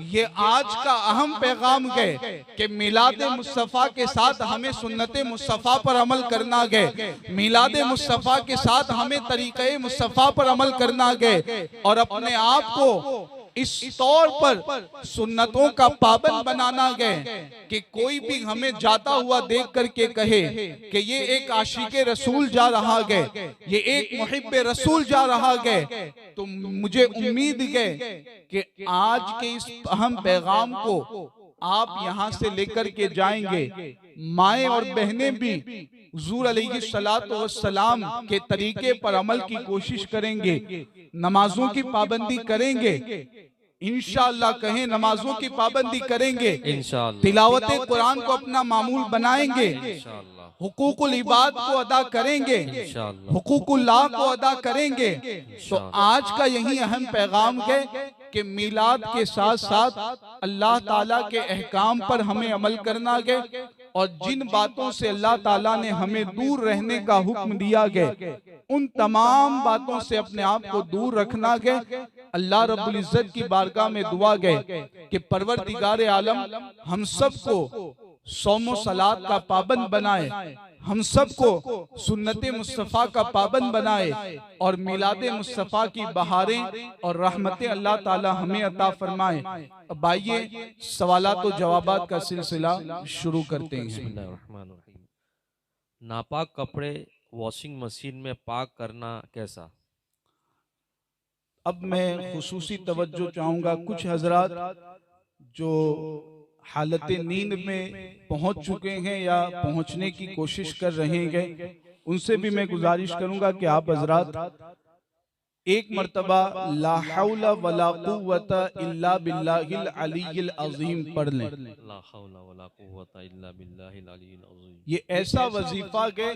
ये आज का अहम पैगाम है कि मिलाद मुस्तफ़ा के साथ हमें सुन्नत मुस्तफ़ा पर अमल करना है, मिलाद मुस्तफ़ा के साथ हमें तरीक़े मुस्तफ़ा पर अमल करना है और अपने आप को इस तौर पर सुन्नतों का पाबंद बनाना गए कि कोई भी हमें जाता हुआ देख करके कहे कि ये एक आशिके रसूल जा रहा है, ये एक मुहिब्बे रसूल जा रहा है, तो मुझे उम्मीद है कि आज के इस अहम पैगाम को आप यहाँ से लेकर के जाएंगे। माएँ और बहनें भी हुज़ूर अलैहिस्सलातु वस्सलाम के तरीके पर अमल की कोशिश करेंगे, नमाजों की पाबंदी करेंगे, इंशाअल्लाह कहें नमाजों की पाबंदी करेंगे, इंशाअल्लाह तिलावत कुरान को अपना मामूल बनाएंगे, इंशाअल्लाह हुकूकुल इबाद को अदा करेंगे, इंशाअल्लाह हुकूकुल्लाह को अदा करेंगे। तो आज का यही अहम पैगाम है कि मिलाद के साथ साथ अल्लाह ताला के अहकाम पर हमें अमल करना है और जिन बातों से अल्लाह ताला ने हमें दूर रहने का हुक्म दिया गया उन तमाम बातों से अपने आप को दूर रखना है। अल्लाह रब्बुल इज्जत की बारगाह में दुआ गए कि परवरदिगार आलम हम सबको सौम सलात का पाबंद बनाए, हम सबको सुन्नते मुस्तफ़ा का पाबंद बनाए और मिलादे मुस्तफ़ा की बहारें और रहमतें अल्लाह ताला हमें अता फरमाए। अब आइए सवालात और जवाबात का सिलसिला शुरू करते हैं। नापाक कपड़े वॉशिंग मशीन में पाक करना कैसा? अब मैं खुसूसी तवज्जो चाहूँगा, कुछ हजरात जो हालत नींद में पहुंच चुके हैं या पहुंचने की कोशिश कर रहे हैं, उनसे भी मैं गुजारिश करूंगा कि आप हजरात एक मर्तबा ला हौला वला कुव्वता इल्ला बिल्लाहिल अलीय्यिल अज़ीम पढ़ लें। ला हौला वला कुव्वता इल्ला बिल्लाहिल अलीय्यिल अज़ीम। ये ऐसा वजीफा है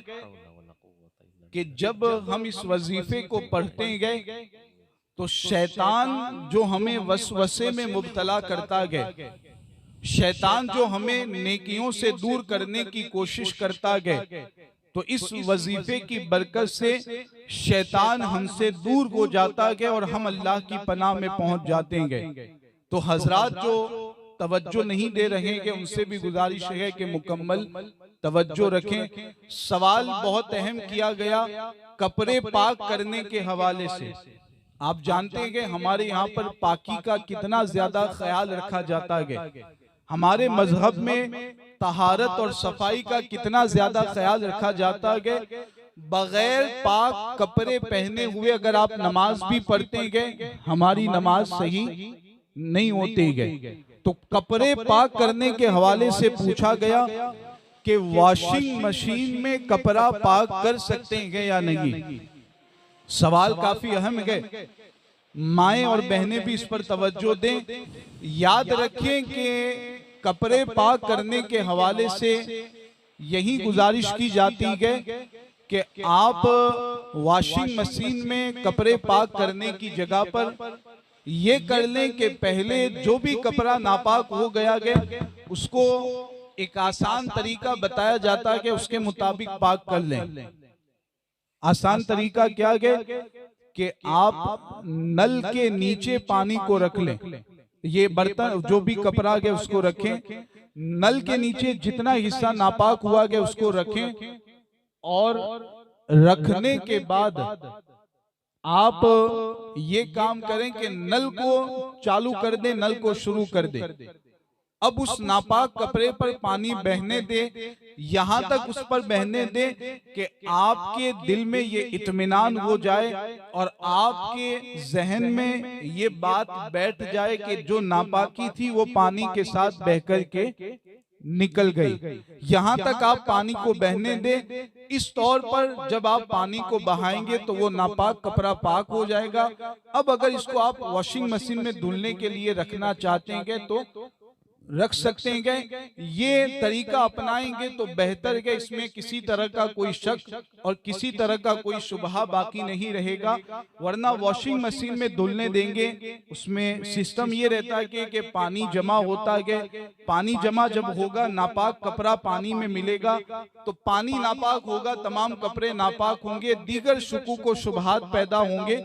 कि जब हम इस वजीफे को पढ़ते गए तो शैतान जो हमें वसवसे में मुब्तला करता गया, शैतान जो हमें नेकियों से दूर करने की कोशिश करता गया, तो इस वजीफे की बरकत से शैतान हमसे दूर हो जाता गया और हम अल्लाह की पनाह में पहुंच जाते गए। तो हजरात जो तवज्जो नहीं दे रहे हैं उनसे भी गुजारिश है कि मुकम्मल तवज्जो रखें। सवाल बहुत अहम किया गया कपड़े पाक करने के हवाले से। आप जानते हैं कि हमारे यहाँ पर पाकी का कितना ज्यादा ख्याल रखा जाता है, हमारे मजहब में तहारत और सफाई का कितना ज्यादा ख्याल रखा जाता है। बगैर पाक कपड़े पहने हुए अगर आप नमाज भी पढ़ते गए हमारी नमाज सही नहीं होती गई। तो कपड़े पाक करने के हवाले से पूछा गया कि वॉशिंग मशीन में कपड़ा पाक कर सकते हैं या नहीं। सवाल काफी अहम है, माएँ और बहनें भी इस पर तवज्जो दें। याद रखें कि कपड़े पाक करने के हवाले से यही गुजारिश की जाती है कि आप वॉशिंग मशीन में कपड़े पाक करने की जगह पर ये कर लें कि पहले जो भी कपड़ा नापाक हो गया है उसको एक आसान तरीका बताया जाता है कि उसके मुताबिक पाक कर लें। आसान तरीका क्या है कि आप नल के नीचे पानी को रख लें, ये बर्तन जो भी कपड़ा है उसको रखें, नल के नीचे जितना हिस्सा नापाक हुआ है उसको रखें और रखने के बाद आप ये काम करें कि नल को चालू कर दें, नल को शुरू कर दें। अब उस नापाक कपड़े पर पानी बहने दे, यहां तक उस पर बहने दे कि आपके दिल में ये इत्मीनान हो जाए और आपके जहन में ये बात बैठ जाए कि जो नापाकी थी वो पानी के साथ बहकर के निकल गई। यहां तक आप पानी को बहने दे। इस तौर पर जब आप पानी को बहाएंगे तो वो नापाक कपड़ा पाक हो जाएगा। अब अगर इसको आप वॉशिंग मशीन में धुलने के लिए रखना चाहते हैं तो रख सकते हैं। ये तरीका अपनाएंगे तो बेहतर है। इसमें किसी तरह का कोई शक और किसी तरह का कोई शुबहा बाकी नहीं रहेगा। वरना वॉशिंग मशीन में धुलने देंगे, उसमें सिस्टम ये रहता है कि पानी जमा होता है। पानी जमा जब होगा, नापाक कपड़ा पानी में मिलेगा तो पानी नापाक होगा, तमाम कपड़े नापाक होंगे, दीगर शुकूक व शुबहात पैदा होंगे।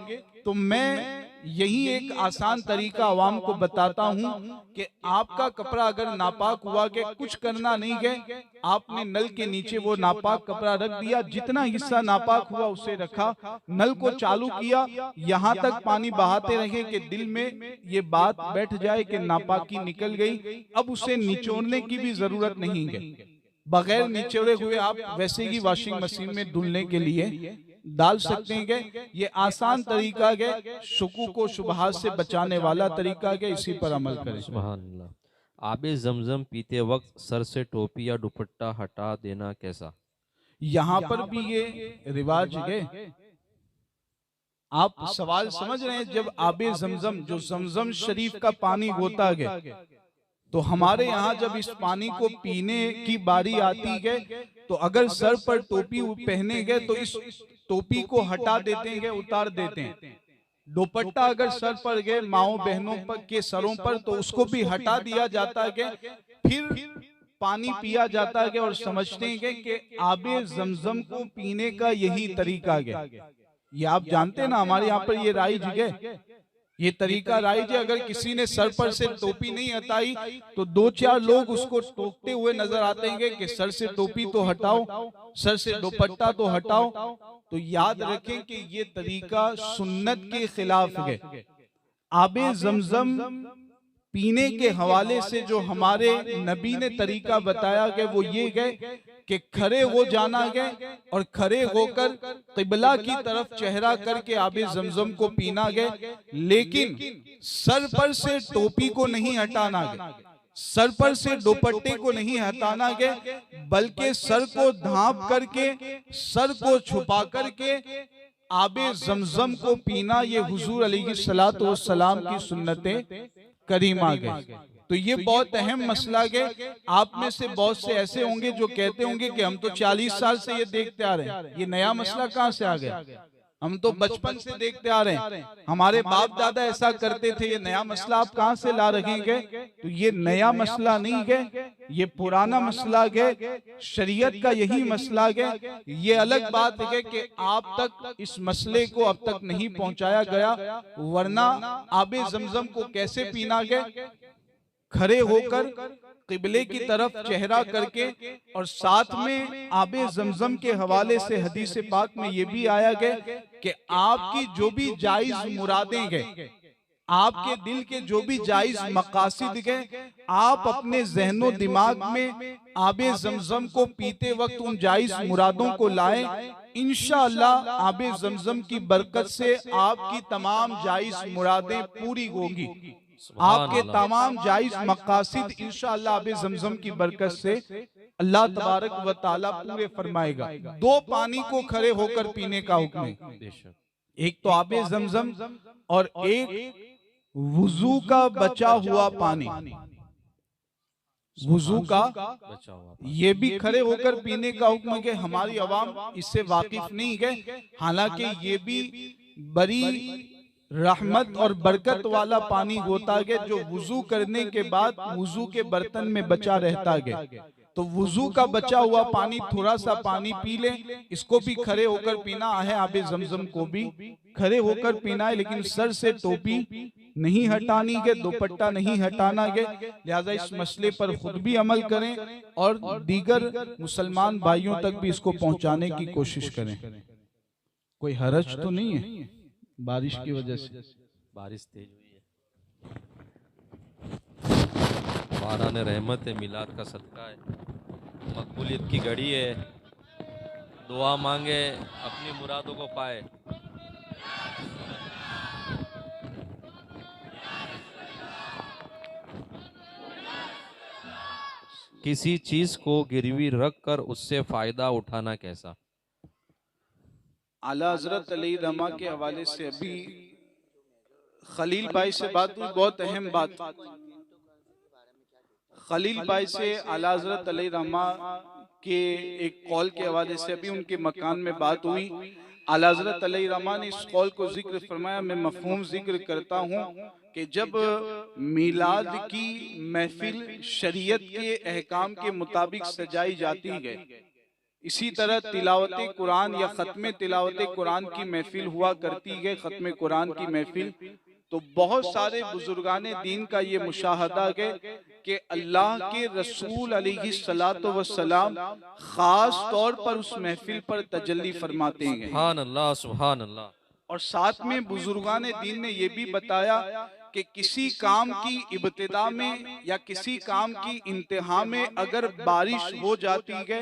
तो मैं यही एक आसान तरीका आवाम को बताता हूं कि आपका कपड़ा अगर नापाक हुआ के कुछ करना नहीं गए, आपने नल के नीचे वो नापाक कपड़ा रख दिया, जितना हिस्सा नापाक हुआ उसे रखा, नल को चालू किया, यहां तक पानी बहाते रहे कि दिल में ये बात बैठ जाए कि नापाकी निकल गई। अब उसे निचोड़ने की भी जरूरत नहीं है। बगैर निचोड़े हुए आप वैसे ही वॉशिंग मशीन में धुलने के लिए डाल सकते हैं। ये आसान तरीका है, शुकूक को शुबहात से बचाने वाला तरीका है। इसी पर अमल करें। सुभान अल्लाह। आबे जमजम पीते वक्त सर से टोपी या दुपट्टा हटा देना कैसा? यहाँ पर भी ये रिवाज है। आप सवाल समझ रहे हैं? जब आबे जमजम, जो जमजम शरीफ का पानी होता है, तो हमारे यहाँ जब इस पानी को पीने की बारी आती है तो अगर सर पर टोपी पहने गए तो इस टोपी को हटा देते हैं, उतार देते हैं। दुपट्टा अगर सर पर गए माओ बहनों पर के सरों पर तो उसको भी हटा दिया जाता है। फिर पानी पिया जाता है और समझते हैं कि आबे जमजम को पीने का यही तरीका है। ये आप जानते हैं ना, हमारे यहाँ पर ये राइज है, ये तरीका राइज है। अगर किसी ने सर पर से टोपी नहीं हटाई तो दो चार लोग उसको टोकते हुए नजर आते हैं कि सर से टोपी तो हटाओ, सर से दुपट्टा तो हटाओ। तो याद रखें कि ये तरीका सुन्नत के खिलाफ है। आबे जमजम पीने के हवाले से जो हमारे नबी ने तरीका बताया गया वो ये है कि खड़े हो जाना गए और खड़े होकर किबला की तरफ चेहरा करके आबे जमजम को पीना गए। लेकिन सर पर से टोपी को नहीं हटाना गए, सर पर से दुपट्टे को नहीं हटाना गए, बल्कि सर को ढांप करके, सर को छुपा करके आबे जमजम को पीना। ये हुजूर अलैहिस्सलातु वस्सलाम की सुन्नतें करीमा गए। तो ये बहुत अहम मसला है। आप में से बहुत से ऐसे होंगे जो कहते होंगे कि हम तो 40 साल से ये देखते आ रहे हैं, ये नया मसला कहाँ से आ गया? हम तो बचपन से देखते आ रहे हैं, हमारे बाप दादा ऐसा करते थे, ये नया मसला आप कहाँ से ला रहे हैं? तो ये नया मसला नहीं है, ये पुराना मसला है, शरीयत का यही मसला है। ये अलग बात है कि आप तक इस मसले को अब तक नहीं पहुंचाया गया, वरना आबे जमजम को कैसे पीना गया? खड़े होकर किबले की तरफ चेहरा करके, और साथ में आबे जमजम के हवाले से हदीस पाक में ये भी आया गया कि आपकी जो भी जायज मुरादें गए, आपके दिल के जो भी जायज मकासिद गए, आप अपने जहनो दिमाग में आबे जमजम को पीते वक्त उन जायज मुरादों को लाएं। इंशाअल्लाह आबे जमजम की बरकत से आपकी तमाम जायज मुरादें पूरी होंगी, आपके तमाम जायज मकासिद इंशाअल्लाह आबे जमजम की बरकत से अल्लाह तबारक व ताला पूरे फरमाएगा। दो पानी को खड़े होकर पीने का हुक्म है, एक तो आबे जमजम और एक वुजू का बचा हुआ पानी। वुजू का बचा हुआ ये भी खड़े होकर पीने का हुक्म है। हमारी आवाम इससे वाकिफ नहीं है, हालांकि ये भी बड़ी रहमत और बरकत वाला पानी होता है जो वुजू करने के बाद वुजू के बर्तन में बचा रहता है। तो वुजू का बचा हुआ पानी, थोड़ा सा पानी पी ले, इसको भी खड़े होकर पीना है। आबे जमजम को भी खड़े होकर पीना है, लेकिन सर से टोपी नहीं हटानी है, दुपट्टा नहीं हटाना है। लिहाजा इस मसले पर खुद भी अमल करें और दीगर मुसलमान भाइयों तक भी इसको पहुंचाने की कोशिश करें। कोई हरज तो नहीं है? बारिश की वजह से। बारिश तेज हुई है। बारान रहमत है, मिलाद का सदका है, मकबूलियत की घड़ी है। दुआ मांगे, अपनी मुरादों को पाए। किसी चीज को गिरवी रख कर उससे फायदा उठाना कैसा? आला हजरत अली रमा के हवाले से अभी खलील भाई से बात हुई, बहुत अहम बात। खलील भाई से आला हजरत अली रमा के एक कॉल के हवाले से अभी उनके मकान में बात हुई। आला हजरत अली रमा ने इस कॉल को जिक्र फरमाया। मैं मफहूम जिक्र करता हूँ कि जब मिलाद की महफिल शरीयत के अहकाम के मुताबिक सजाई जाती है, इसी तरह तिलावत कुरान या ख़त्म तिलावत कुरान की महफिल हुआ करती है, ख़त्म कुरान की महफिल, तो बहुत सारे बुजुर्गाने दीन का ये मुशाहदा है कि अल्लाह के रसूल अलैहिस्सलातु वस्सलाम खास तौर पर उस महफिल पर तजल्ली फरमाते हैं। सुभान अल्लाह, सुभान अल्लाह। और साथ में बुजुर्गाने दीन ने यह भी बताया कि किसी काम की इब्तिदा में या किसी काम की इंतहा में अगर बारिश हो जाती है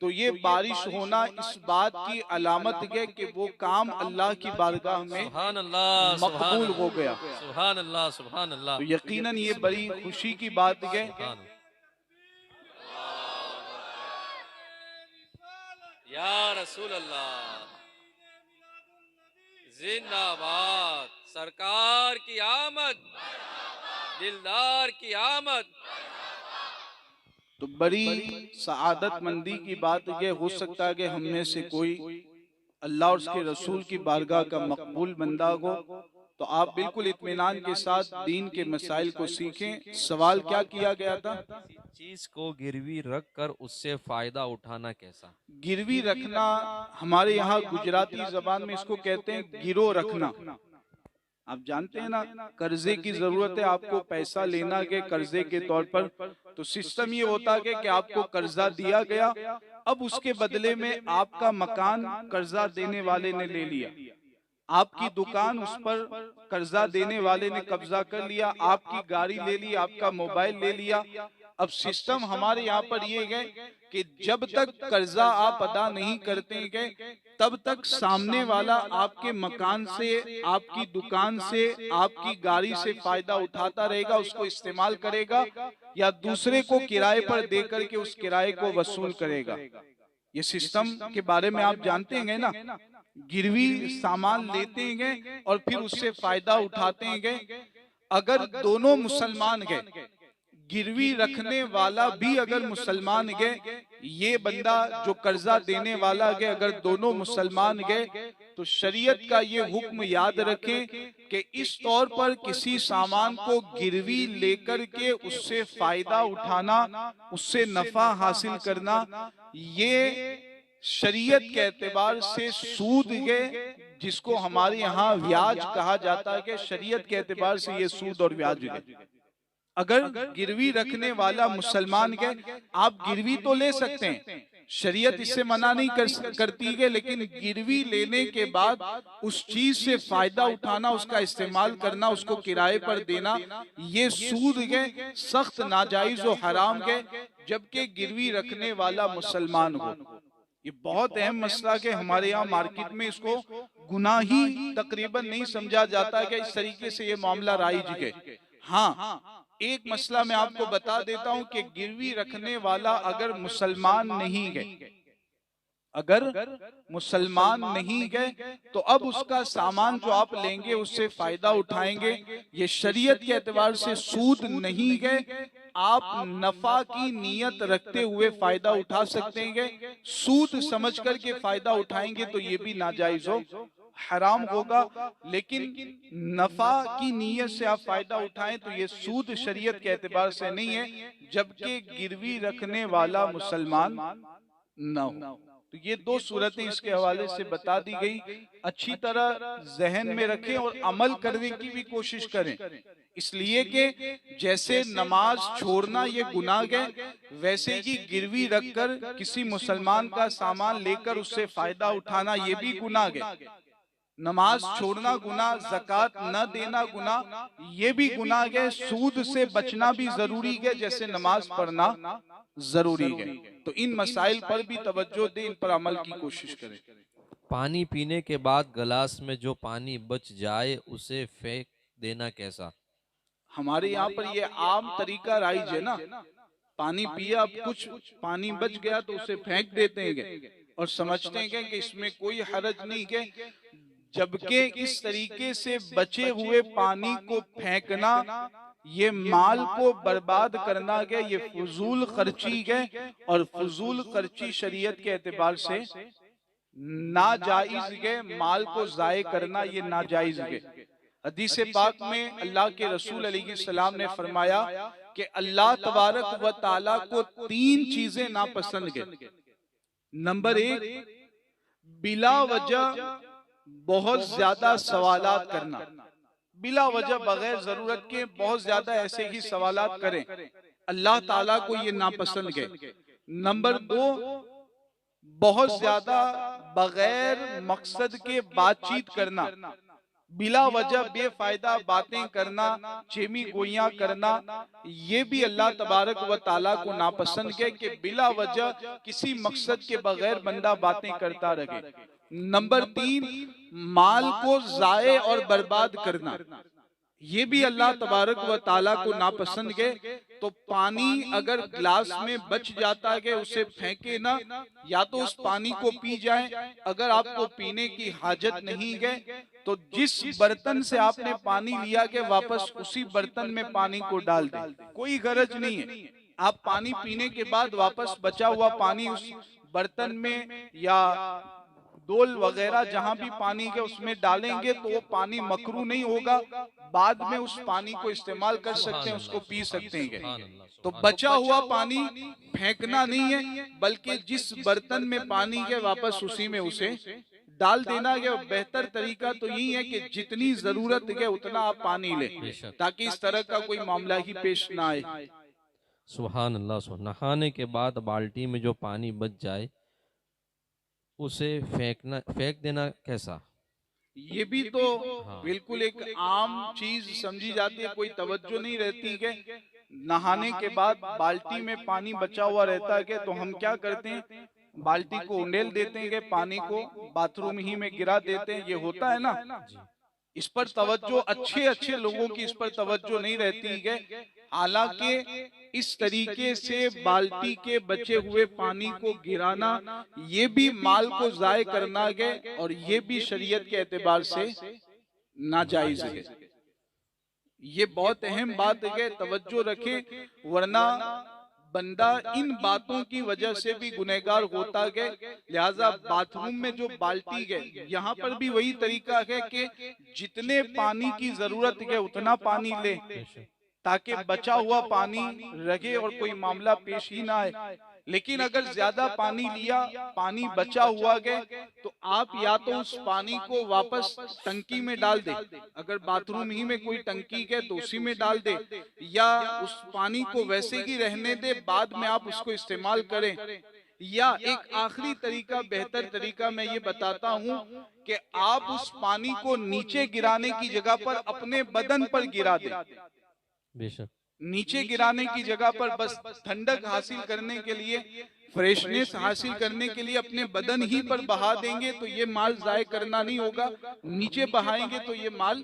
तो ये बारिश होना इस बात की अलामत है कि वो काम अल्लाह की बारगाह में सुभान अल्लाह, सुभान मकबूल हो गया। अल्लाह, सुभान अल्लाह, सुभान अल्लाह। तो यकीनन ये बड़ी खुशी की बात है। सुभान या रसूल अल्लाह, जिंदाबाद। सरकार की आमद, दिलदार की आमद। तो बड़ी सआदत मंदी की बात ये हो सकता है कि हम में से कोई अल्लाह और उसके रसूल की बारगाह का मकबूल बंदा हो, तो आप बिल्कुल इत्मीनान के साथ दीन के मसाइल को सीखें। सवाल क्या किया गया था? चीज को गिरवी रख कर उससे फायदा उठाना कैसा? गिरवी रखना हमारे यहाँ गुजराती जबान में इसको कहते हैं गिरो रखना। आप जानते हैं ना, कर्जे की जरूरत है, आपको पैसा लेना है कर्जे के तौर पर, तो सिस्टम ये होता है कि आपको कर्जा दिया गया, अब उसके बदले में आपका मकान कर्जा देने वाले ने ले लिया, आपकी दुकान उस पर कर्जा देने वाले ने कब्जा कर लिया, आपकी गाड़ी ले ली, आपका मोबाइल ले लिया। अब सिस्टम हमारे यहाँ पर ये है कि जब तक कर्जा आप अदा नहीं करते गए तब तक सामने वाला आपके मकान से, आपकी दुकान से, आपकी गाड़ी से फायदा उठाता रहेगा, उसको इस्तेमाल करेगा या दूसरे को किराए पर दे करके उस किराए को वसूल करेगा। ये सिस्टम के बारे में आप जानते हैं ना, गिरवी सामान लेते हैं और फिर उससे फायदा उठाते हैं। अगर दोनों मुसलमान गए, गिरवी रखने वाला भी अगर मुसलमान गए, ये बंदा जो कर्जा देने वाला गए, अगर दोनों मुसलमान गए, तो शरीयत का ये हुक्म याद रखें कि इस तौर पर किसी सामान को गिरवी लेकर के उससे फायदा उठाना, उससे नफा हासिल करना, ये शरीयत के एतबार से सूद है, जिसको हमारे यहाँ ब्याज कहा जाता है कि शरीयत के एतबार से ये सूद और ब्याज है। अगर गिरवी रखने वाला मुसलमान के, आप गिरवी तो ले सकते हैं, शरीयत इससे मना नहीं करती है, लेकिन गिरवी लेने के बाद उस चीज से फायदा उठाना, उसका इस्तेमाल करना, उसको किराए पर देना, ये सूद है, सख्त नाजायज और हराम है, जबकि गिरवी रखने वाला मुसलमान हो। ये बहुत अहम मसला है। हमारे यहाँ मार्केट में इसको गुनाह ही तकरीबन नहीं समझा जाता है कि इस तरीके से ये मामला राइज है। हाँ, एक मसला मैं आपको बता देता हूं कि गिरवी रखने वाला अगर मुसलमान नहीं गए, अगर मुसलमान नहीं गए, तो अब उसका सामान जो आप लेंगे उससे फायदा उठाएंगे, ये शरीयत के एतबार से सूद नहीं गए, आप नफा की नीयत रखते हुए फायदा उठा सकते हैं। सूद समझ करके फायदा उठाएंगे तो ये भी नाजायज हो, हराम होगा, लेकिन नफा की नीयत से आप फायदा उठाएं तो ये सूद शरीयत के एतबार से नहीं है, जबकि गिरवी रखने वाला मुसलमान न हो। तो ये दो सूरतें इसके हवाले से बता दी गई, अच्छी तरह जहन में रखें और अमल करने की भी कोशिश करें, इसलिए कि जैसे नमाज छोड़ना ये गुनाह है, वैसे ही गिरवी रखकर किसी मुसलमान का सामान लेकर उससे फायदा उठाना ये भी गुनाह है। नमाज छोड़ना गुनाह, ज़कात न देना गुनाह, ये भी गुनाह है। सूद से बचना भी जरूरी है जैसे नमाज पढ़ना जरूरी है। तो इन मसाइल पर भी तवज्जो दें, इन पर अमल की कोशिश करें। पानी पीने के बाद गिलास में जो पानी बच जाए उसे फेंक देना कैसा? हमारे यहाँ पर ये आम तरीका राइज है ना, पानी पिया, अब कुछ पानी बच गया तो उसे फेंक देते हैं और समझते हैं कि इसमें कोई हरज नहीं है। जबकि इस तरीके से बचे हुए पानी को फेंकना ये माल को बर्बाद करना है, ये फजूल खर्ची है। और फजूल खर्ची शरीयत के एतबार से नाजायज है। माल को जाये करना ये नाजायज है। हदीस पाक में अल्लाह के रसूल अलैहिस्सलाम ने फरमाया कि अल्लाह तबारक व ताला को 3 चीजें नापसंद है। नंबर 1, बिला वजह बहुत ज्यादा सवालात करना। बिला वजह बगैर जरूरत के बहुत ज्यादा ऐसे ही सवालात करें, अल्लाह ताला को ये नापसंद है। नंबर 2, बहुत ज्यादा बगैर मकसद के बातचीत करना, बिला वजह बेफायदा बातें करना, चेमी गोइयां करना, ये भी अल्लाह तबारक व ताला को नापसंद है कि बिला वजह किसी मकसद के बगैर बंदा बातें करता रहे। नंबर 3, माल को जाये और बर्बाद करना, ये भी अल्लाह तबारक व ताला को नापसंद है। तो पानी अगर ग्लास में बच जाता है उसे फेंके ना, या तो उस पानी को पी जाए। अगर आपको पीने की हाजत नहीं है तो जिस बर्तन से आपने पानी लिया के वापस उसी बर्तन में पानी को डाल दें, कोई गरज नहीं है। आप पानी पीने के बाद वापस बचा हुआ पानी उस बर्तन में या डोल वगैरह जहां भी पानी के उसमें डालेंगे तो वो पानी मकरू नहीं होगा। बाद में उस पानी को इस्तेमाल कर सकते हैं, उसको पी सकते हैं। तो बचा हुआ पानी फेंकना नहीं है, बल्कि जिस बर्तन में पानी के वापस उसी में उसे डाल देना है। बेहतर तरीका तो यही है कि जितनी जरूरत है उतना आप पानी लें, ताकि इस तरह का कोई मामला ही पेश ना आए। सुभान अल्लाह। नहाने के बाद बाल्टी में जो पानी बच जाए उसे फेंक देना कैसा? ये भी तो बिल्कुल एक आम चीज समझी जाती है, कोई तवज्जो नहीं रहती है। नहाने के बाद बाल्टी में पानी बचा हुआ रहता है तो हम क्या करते हैं, बाल्टी को उंडेल देते हैं, पानी को बाथरूम ही में गिरा देते हैं। ये होता है ना, इस पर तवज्जो अच्छे अच्छे लोगों की इस पर तवज्जो नहीं रहती है। हालांकि इस तरीके से बाल्टी के बचे हुए पानी को गिराना ये भी माल को जाय करना है और ये भी शरीयत के एतबार से नाजायज है। ये बहुत अहम बात है, तवज्जो रखें, वरना बंदा इन बातों की वजह से भी गुनहगार होता है। लिहाजा बाथरूम में जो बाल्टी है यहाँ पर भी वही तरीका है कि जितने पानी की जरूरत है उतना पानी ले, ताकि बचा हुआ पानी रहे और कोई मामला पेश ही ना आए। लेकिन अगर ज्यादा पानी लिया, पानी बचा हुआ है, तो आप या तो उस पानी को वापस टंकी में डाल दे, अगर बाथरूम ही में कोई टंकी है तो उसी में डाल दे, या उस पानी को वैसे ही रहने दे, बाद में आप उसको इस्तेमाल करें। या एक आखिरी तरीका, बेहतर तरीका मैं ये बताता हूँ कि आप उस पानी को नीचे गिराने की जगह पर अपने बदन पर गिरा दें। बेशक नीचे गिराने की जगह पर बस ठंडक हासिल करने के लिए, फ्रेशनेस हासिल करने के लिए अपने बदन ही पर बहा देंगे तो ये माल जाय करना नहीं होगा। नीचे बहाएंगे तो ये माल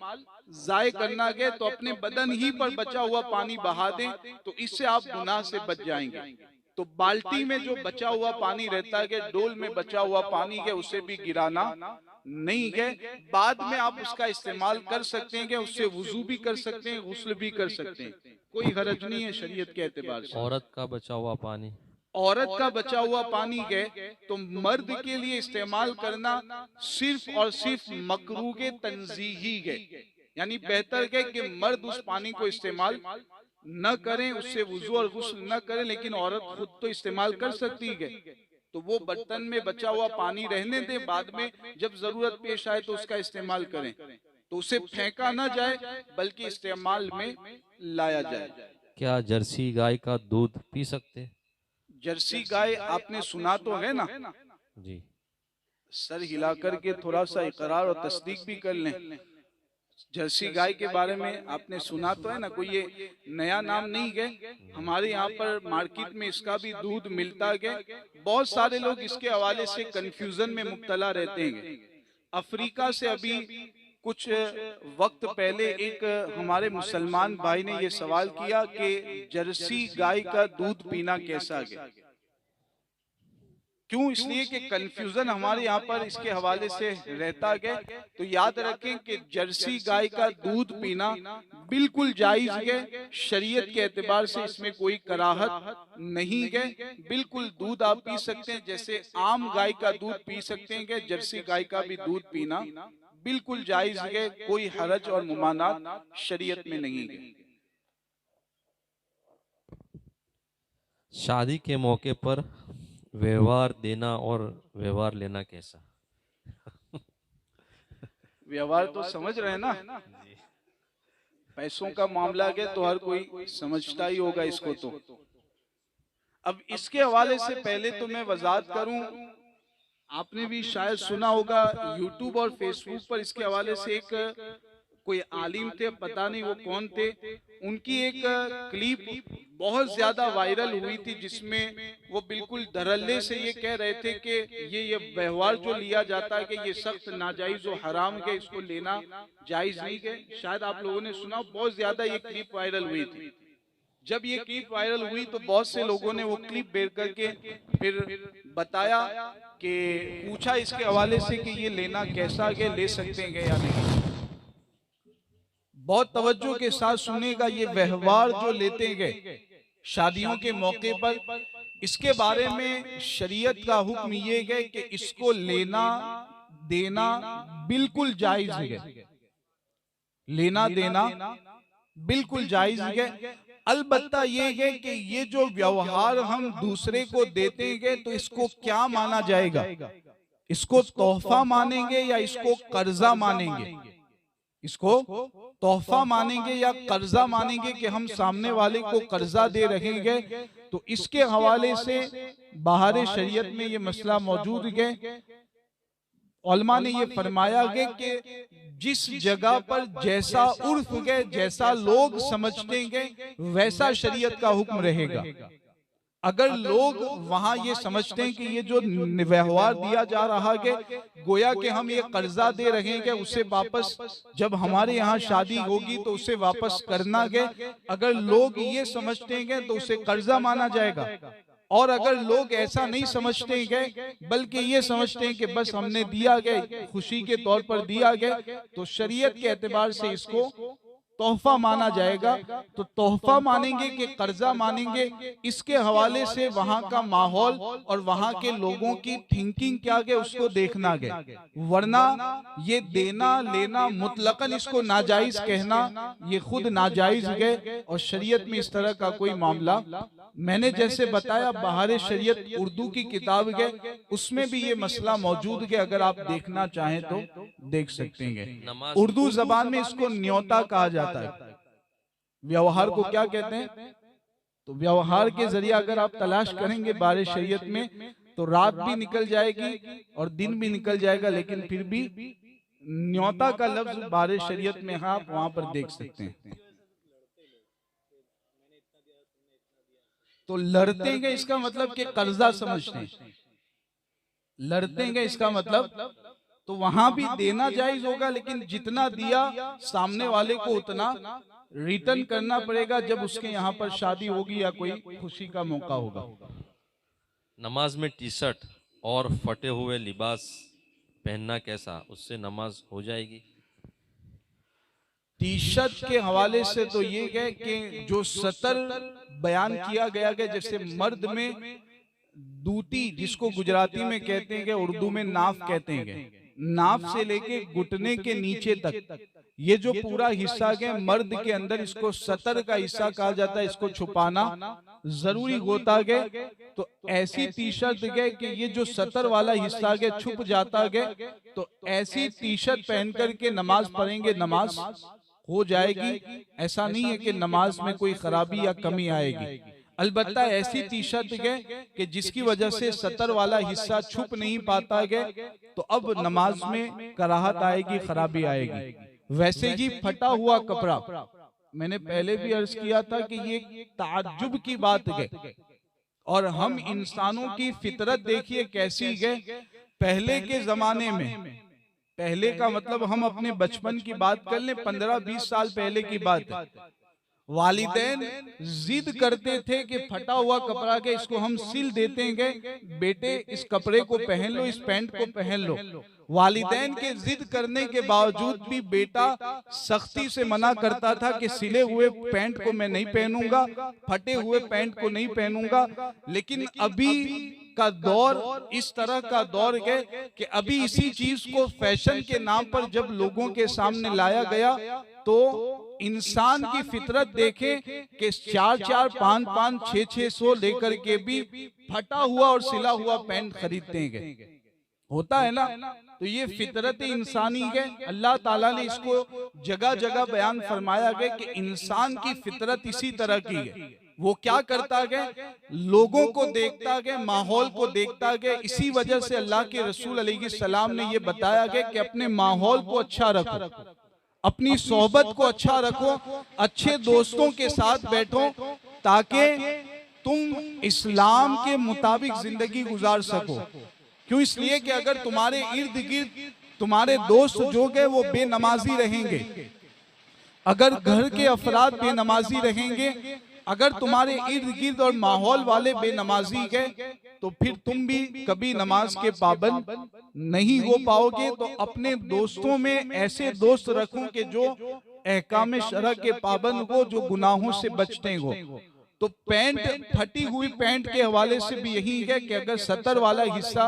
जाय करना है। तो अपने बदन ही पर बचा हुआ पानी बहा दें तो इससे आप गुनाह से बच जाएंगे। तो बाल्टी में जो बचा हुआ पानी रहता है, डोल में बचा हुआ पानी है, उसे भी गिराना नहीं है। बाद में आप उसका इस्तेमाल कर सकते हैं, उससे वुजू भी कर सकते हैं, गुस्ल भी कर सकते हैं, कोई हरज नहीं है शरीयत के एतबार से। औरत का बचा हुआ पानी, औरत का बचा हुआ पानी है तो मर्द के लिए इस्तेमाल करना सिर्फ और सिर्फ मकरूह तंजीही है। यानी बेहतर है कि मर्द उस पानी को इस्तेमाल न करें, उससे वुजू और गुस्ल न करें, लेकिन औरत खुद तो इस्तेमाल कर सकती है। तो वो बर्तन में बचा हुआ पानी रहने दें, बाद में जब जरूरत पेश आए तो उसका इस्तेमाल करें। तो उसे फेंका ना जाए बल्कि इस्तेमाल में लाया जाए। क्या जर्सी गाय का दूध पी सकते? जर्सी गाय आपने सुना तो है ना जी। सर हिला करके थोड़ा सा इकरार और तस्दीक भी कर लें। जर्सी गाय के बारे में आपने सुना तो है ना, कोई ये नया नाम नहीं है। हमारे यहाँ पर मार्केट में इसका भी दूध मिलता है। बहुत सारे लोग इसके हवाले से कंफ्यूजन में मुब्तला रहते हैं। अफ्रीका से अभी कुछ वक्त पहले एक हमारे मुसलमान भाई ने ये सवाल किया कि जर्सी गाय का दूध पीना कैसा है। क्यों? इसलिए कि कंफ्यूजन हमारे यहाँ पर इसके हवाले से रहता है। तो याद रखें कि जर्सी गाय का दूध पीना बिल्कुल जायज है। शरीयत के एतबार से इसमें कोई कराहत नहीं है। बिल्कुल दूध आप पी सकते हैं, जैसे आम गाय का दूध पी सकते हैं, जर्सी गाय का भी दूध पीना बिल्कुल जायज है। कोई हरज और मुमानात शरीयत में नहीं है। शादी के मौके पर व्यवहार देना और व्यवहार लेना कैसा? व्यवहार तो समझ रहे हैं ना, पैसों का मामला है तो हर कोई समझता ही होगा इसको। तो अब इसके हवाले से पहले तो मैं वजाहत करूं, आपने भी शायद सुना होगा यूट्यूब और फेसबुक पर इसके हवाले से एक कोई आलिम थे, पता नहीं वो कौन थे, उनकी एक क्लिप बहुत ज्यादा वायरल हुई थी, जिसमें वो बिल्कुल धड़ल्ले से ये कह रहे थे कि ये व्यवहार जो लिया जाता है कि ये सख्त नाजायज और हराम है, इसको लेना जायज नहीं है। शायद आप लोगों ने सुना, बहुत ज्यादा ये क्लिप वायरल हुई थी। जब ये क्लिप वायरल हुई तो बहुत से लोगों ने वो क्लिप बेर करके फिर बताया कि पूछा इसके हवाले से कि ये लेना कैसा है, ले सकते हैं या नहीं। बहुत तवज्जो के साथ सुनेगा, ये व्यवहार जो लेते हैं शादियों के मौके पर, इसके बारे में शरीयत का हुक्म ये है कि इसको लेना देना बिल्कुल जायज है। लेना देना बिल्कुल जायज है। अलबत्ता ये है कि ये जो व्यवहार हम दूसरे को देते हैं तो इसको क्या माना जाएगा? इसको तोहफा मानेंगे या इसको कर्जा मानेंगे? इसको तोहफा मानेंगे या कर्जा मानेंगे कि हम सामने वाले को कर्जा दे रहे हैं? तो इसके हवाले से बाहर शरीयत में ये मसला मौजूद है। उलमा ने ये फरमाया है कि जिस जगह पर जैसा उर्फ है, जैसा लोग समझते हैं, वैसा शरीयत का हुक्म रहेगा। अगर लोग वहां ये समझते हैं कि ये जो व्यवहार दिया जा रहा है गोया कि हम ये कर्जा दे रहे हैं, उसे वापस जब हमारे यहाँ शादी होगी तो उसे वापस करना है, अगर लोग ये समझते हैं तो उसे कर्जा माना जाएगा। और अगर लोग ऐसा नहीं समझते हैं बल्कि ये समझते हैं कि बस हमने दिया गया, खुशी के तौर पर दिया गया, तो शरीयत के एतबार से इसको तोहफा माना जाएगा। तो तोहफा मानेंगे कि कर्जा मानेंगे, इसके हवाले से वहां का माहौल और वहां के लोगों की थिंकिंग क्या है उसको देखना है। वरना ये देना लेना मुतलकन इसको नाजायज कहना ये खुद नाजायज है और शरीयत में इस तरह का कोई मामला, मैंने जैसे बताया बाहर शरीयत उर्दू की किताब है, उसमें भी ये मसला मौजूद है। अगर आप देखना चाहें तो देख सकते हैं। उर्दू जबान में इसको न्योता कहा जाता है। व्यवहार को क्या कहते हैं? तो व्यवहार के जरिए अगर आप तलाश करेंगे बाहर शरीयत में तो रात भी निकल जाएगी और दिन भी निकल जाएगा, लेकिन फिर भी न्योता का लफ्ज बाहर शरीयत में आप वहां पर देख सकते हैं। तो लड़ते हैं इसका मतलब कि कर्जा समझते हैं। लड़ते हैं इसका मतलब तो वहां भी देना जायज होगा, लेकिन जितना दिया सामने वाले को उतना रिटर्न करना पड़ेगा जब उसके यहाँ पर शादी होगी या कोई खुशी का मौका होगा। नमाज में टी शर्ट और फटे हुए लिबास पहनना कैसा, उससे नमाज हो जाएगी? टी शर्ट के हवाले से तो ये है कि जो सतर बयान किया गया है, जैसे मर्द में दूती जिसको गुजराती में कहते हैं, उर्दू में नाफ कहते हैं, नाफ से लेके घुटने के नीचे तक ये जो पूरा हिस्सा है मर्द के अंदर, इसको सतर का हिस्सा कहा जाता है। इसको छुपाना जरूरी होता है। तो ऐसी टी शर्ट है कि ये जो सतर वाला हिस्सा है छुप जाता है, तो ऐसी टी शर्ट पहन करके नमाज पढ़ेंगे, नमाज हो जाएगी। ऐसा नहीं है कि नमाज में कोई खराबी या कमी आएगी। अलबत्ता ऐसी टी शर्ट है कि जिसकी वजह से सतर वाला हिस्सा छुप नहीं पाता है, तो अब नमाज में कराहत आएगी, खराबी आएगी। वैसे ही फटा हुआ कपड़ा, मैंने पहले भी अर्ज किया था कि ये ताज्जुब की बात है, और हम इंसानों की फितरत देखिए कैसी है। पहले के जमाने में, पहले का मतलब हम अपने बचपन की बात कर लें, 15-20 साल पहले की बात है, वालिदैन जिद करते थे कि फटा हुआ कपड़ा के इसको हम सिल देते हैं, बेटे इस कपड़े को पहन लो, इस पैंट को पहन लो। वालिदैन के जिद करने के बावजूद भी बेटा सख्ती से मना करता था कि सिले हुए पैंट को मैं नहीं पहनूंगा, फटे हुए पैंट को नहीं पहनूंगा। लेकिन अभी का दौर इस तरह का दौर है कि अभी इसी चीज को फैशन के नाम पर जब लोगों के सामने लाया गया, तो इंसान की फितरत देखें कि 4-4, 5-5, 6-600 लेकर के भी फटा हुआ और सिला हुआ पैंट खरीदते हैं। होता है ना। तो ये फितरत इंसानी है। अल्लाह ताला ने इसको जगह जगह बयान फरमाया गया कि इंसान की फितरत इसी तरह की है। वो क्या करता है, लोगों को देखता है, माहौल को देखता है। इसी वजह से अल्लाह के रसूल अलैहिस्सलाम ने ये बताया गया कि अपने माहौल को अच्छा रखो, अपनी सोहबत को अच्छा रखो, अच्छे दोस्तों के साथ बैठो, ताकि तुम इस्लाम के मुताबिक जिंदगी गुजार सको। क्यों? इसलिए कि अगर तुम्हारे इर्द गिर्द तुम्हारे दोस्त जो गए वो बेनमाजी रहेंगे, अगर घर के अफराद बेनमाजी रहेंगे, अगर तुम्हारे इर्द गिर्द और माहौल वाले बेनमाजी गए, तो फिर तुम भी कभी नमाज के पाबंद नहीं हो पाओगे। तो अपने दोस्तों में ऐसे दोस्त रखो कि जो अहकाम शरअ के पाबंद हो, जो गुनाहों से बचते हो। तो पैंट, फटी हुई पैंट के हवाले से भी यही है कि अगर सतर वाला हिस्सा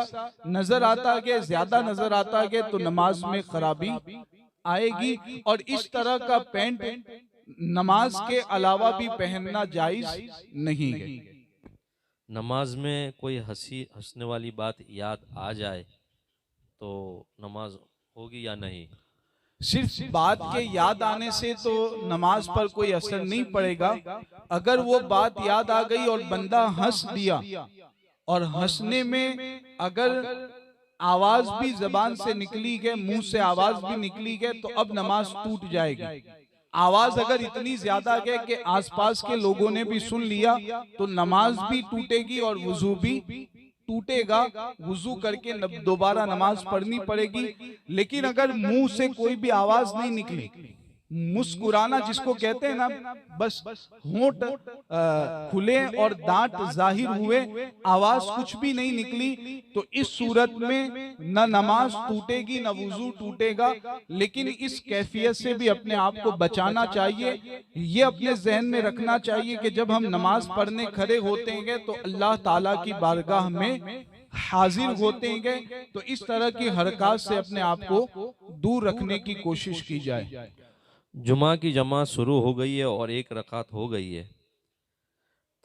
नजर आता है, ज्यादा नजर आता है, तो नमाज में खराबी आएगी। और इस तरह का पैंट नमाज के अलावा भी पहनना जायज नहीं है। नमाज में कोई हंसने वाली बात याद आ जाए तो नमाज होगी या नहीं? सिर्फ बात के याद आने से तो नमाज पर कोई असर नहीं पड़ेगा। अगर वो बात याद आ गई और बंदा हंस दिया, और हंसने में अगर आवाज भी जबान से निकली है, मुंह से आवाज भी निकली है, तो अब नमाज टूट जाएगी। आवाज अगर इतनी ज्यादा है कि आसपास के लोगों ने भी सुन लिया, तो नमाज भी टूटेगी और वुजू भी टूटेगा। वुजू करके दोबारा नमाज पढ़नी पड़ेगी। लेकिन अगर मुंह से कोई भी आवाज नहीं निकली, मुस्कुराना जिसको कहते हैं ना, बस होंठ खुले और दांत जाहिर हुए, आवाज कुछ भी नहीं निकली, तो इस सूरत में न नमाज टूटेगी न वुजू टूटेगा। लेकिन इस कैफियत से भी अपने आप को बचाना चाहिए। ये अपने जहन में रखना चाहिए कि जब हम नमाज पढ़ने खड़े होते हैं तो अल्लाह ताला की बारगाह में हाजिर होते हैं। तो इस तरह की हरकत से अपने आप को दूर रखने की कोशिश की जाए। जुमा की जमात शुरू हो गई है और एक रकात हो गई है,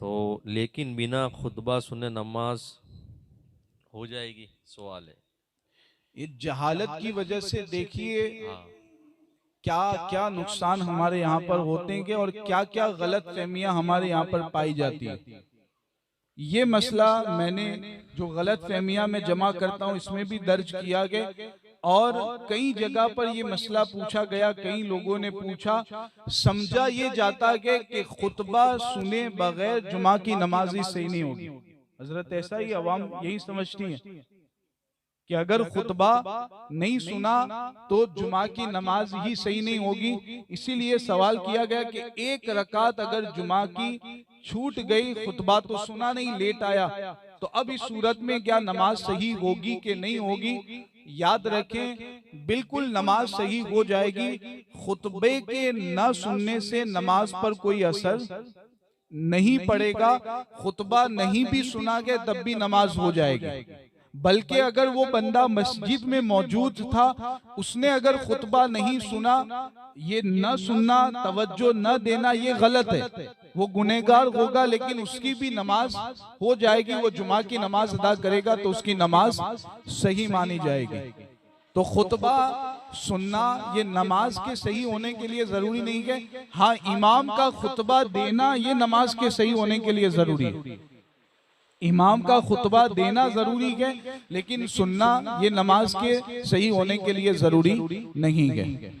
तो लेकिन बिना खुतबा सुने नमाज हो जाएगी? सवाल है। ये जहालत की वजह से देखिए क्या क्या नुकसान हमारे यहाँ पर होते हैं और क्या क्या गलत फहमियां हमारे यहाँ पर पाई जाती है। ये मसला मैंने जो गलत फहमियां मैं जमा करता हूँ इसमें भी दर्ज किया गया, और कई जगह पर ये मसला पूछा गया, कई लोगों ने पूछा। समझा ये जाता है कि खुतबा सुने बगैर जुमा की नमाज ही सही नहीं होगी। हजरत ऐसा ही अवाम यही समझती है कि अगर खुतबा नहीं सुना तो जुमा की नमाज ही सही नहीं होगी। इसीलिए सवाल किया गया कि एक रकात अगर जुमा की छूट गई, खुतबा तो सुना नहीं, लेट आया, तो अब इस सूरत में क्या नमाज सही होगी कि नहीं होगी? याद रखें, बिल्कुल नमाज सही हो जाएगी। खुतबे के न सुनने से नमाज पर कोई असर नहीं पड़ेगा। खुतबा नहीं भी सुना गया तब भी नमाज हो जाएगी। बल्कि अगर वो बंदा मस्जिद में मौजूद था, उसने अगर खुतबा नहीं सुना, ये न सुनना, तवज्जो न देना, ये गलत है, वो गुनहगार होगा, लेकिन उसकी भी नमाज हो जाएगी। वो जुमा की नमाज अदा करेगा तो उसकी नमाज सही मानी जाएगी। तो खुतबा सुनना ये नमाज के सही होने के लिए जरूरी नहीं है। हाँ, इमाम का खुतबा देना ये नमाज के सही होने के लिए जरूरी है। इमाम का खुतबा देना जरूरी है, लेकिन सुनना ये नमाज के सही होने के लिए जरूरी नहीं है।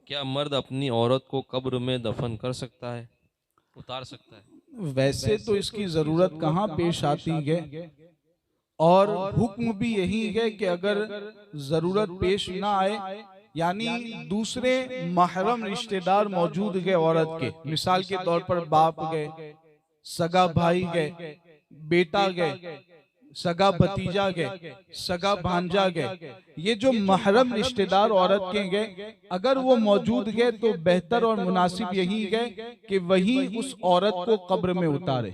क्या मर्द अपनी औरत को कब्र में दफन कर सकता है, उतार सकता है? वैसे तो इसकी जरूरत कहाँ पेश आती है, और हुक्म भी यही है कि अगर जरूरत पेश ना आए, यानी दूसरे महरम रिश्तेदार मौजूद गए औरत के, मिसाल के तौर पर बाप गए, सगा भाई गए, बेटा गए, सगा भतीजा गए, सगा भांजा गए, ये जो महरम रिश्तेदार औरत के गए, अगर वो मौजूद गए तो बेहतर और मुनासिब यही गए कि वही उस औरत को कब्र में उतारे।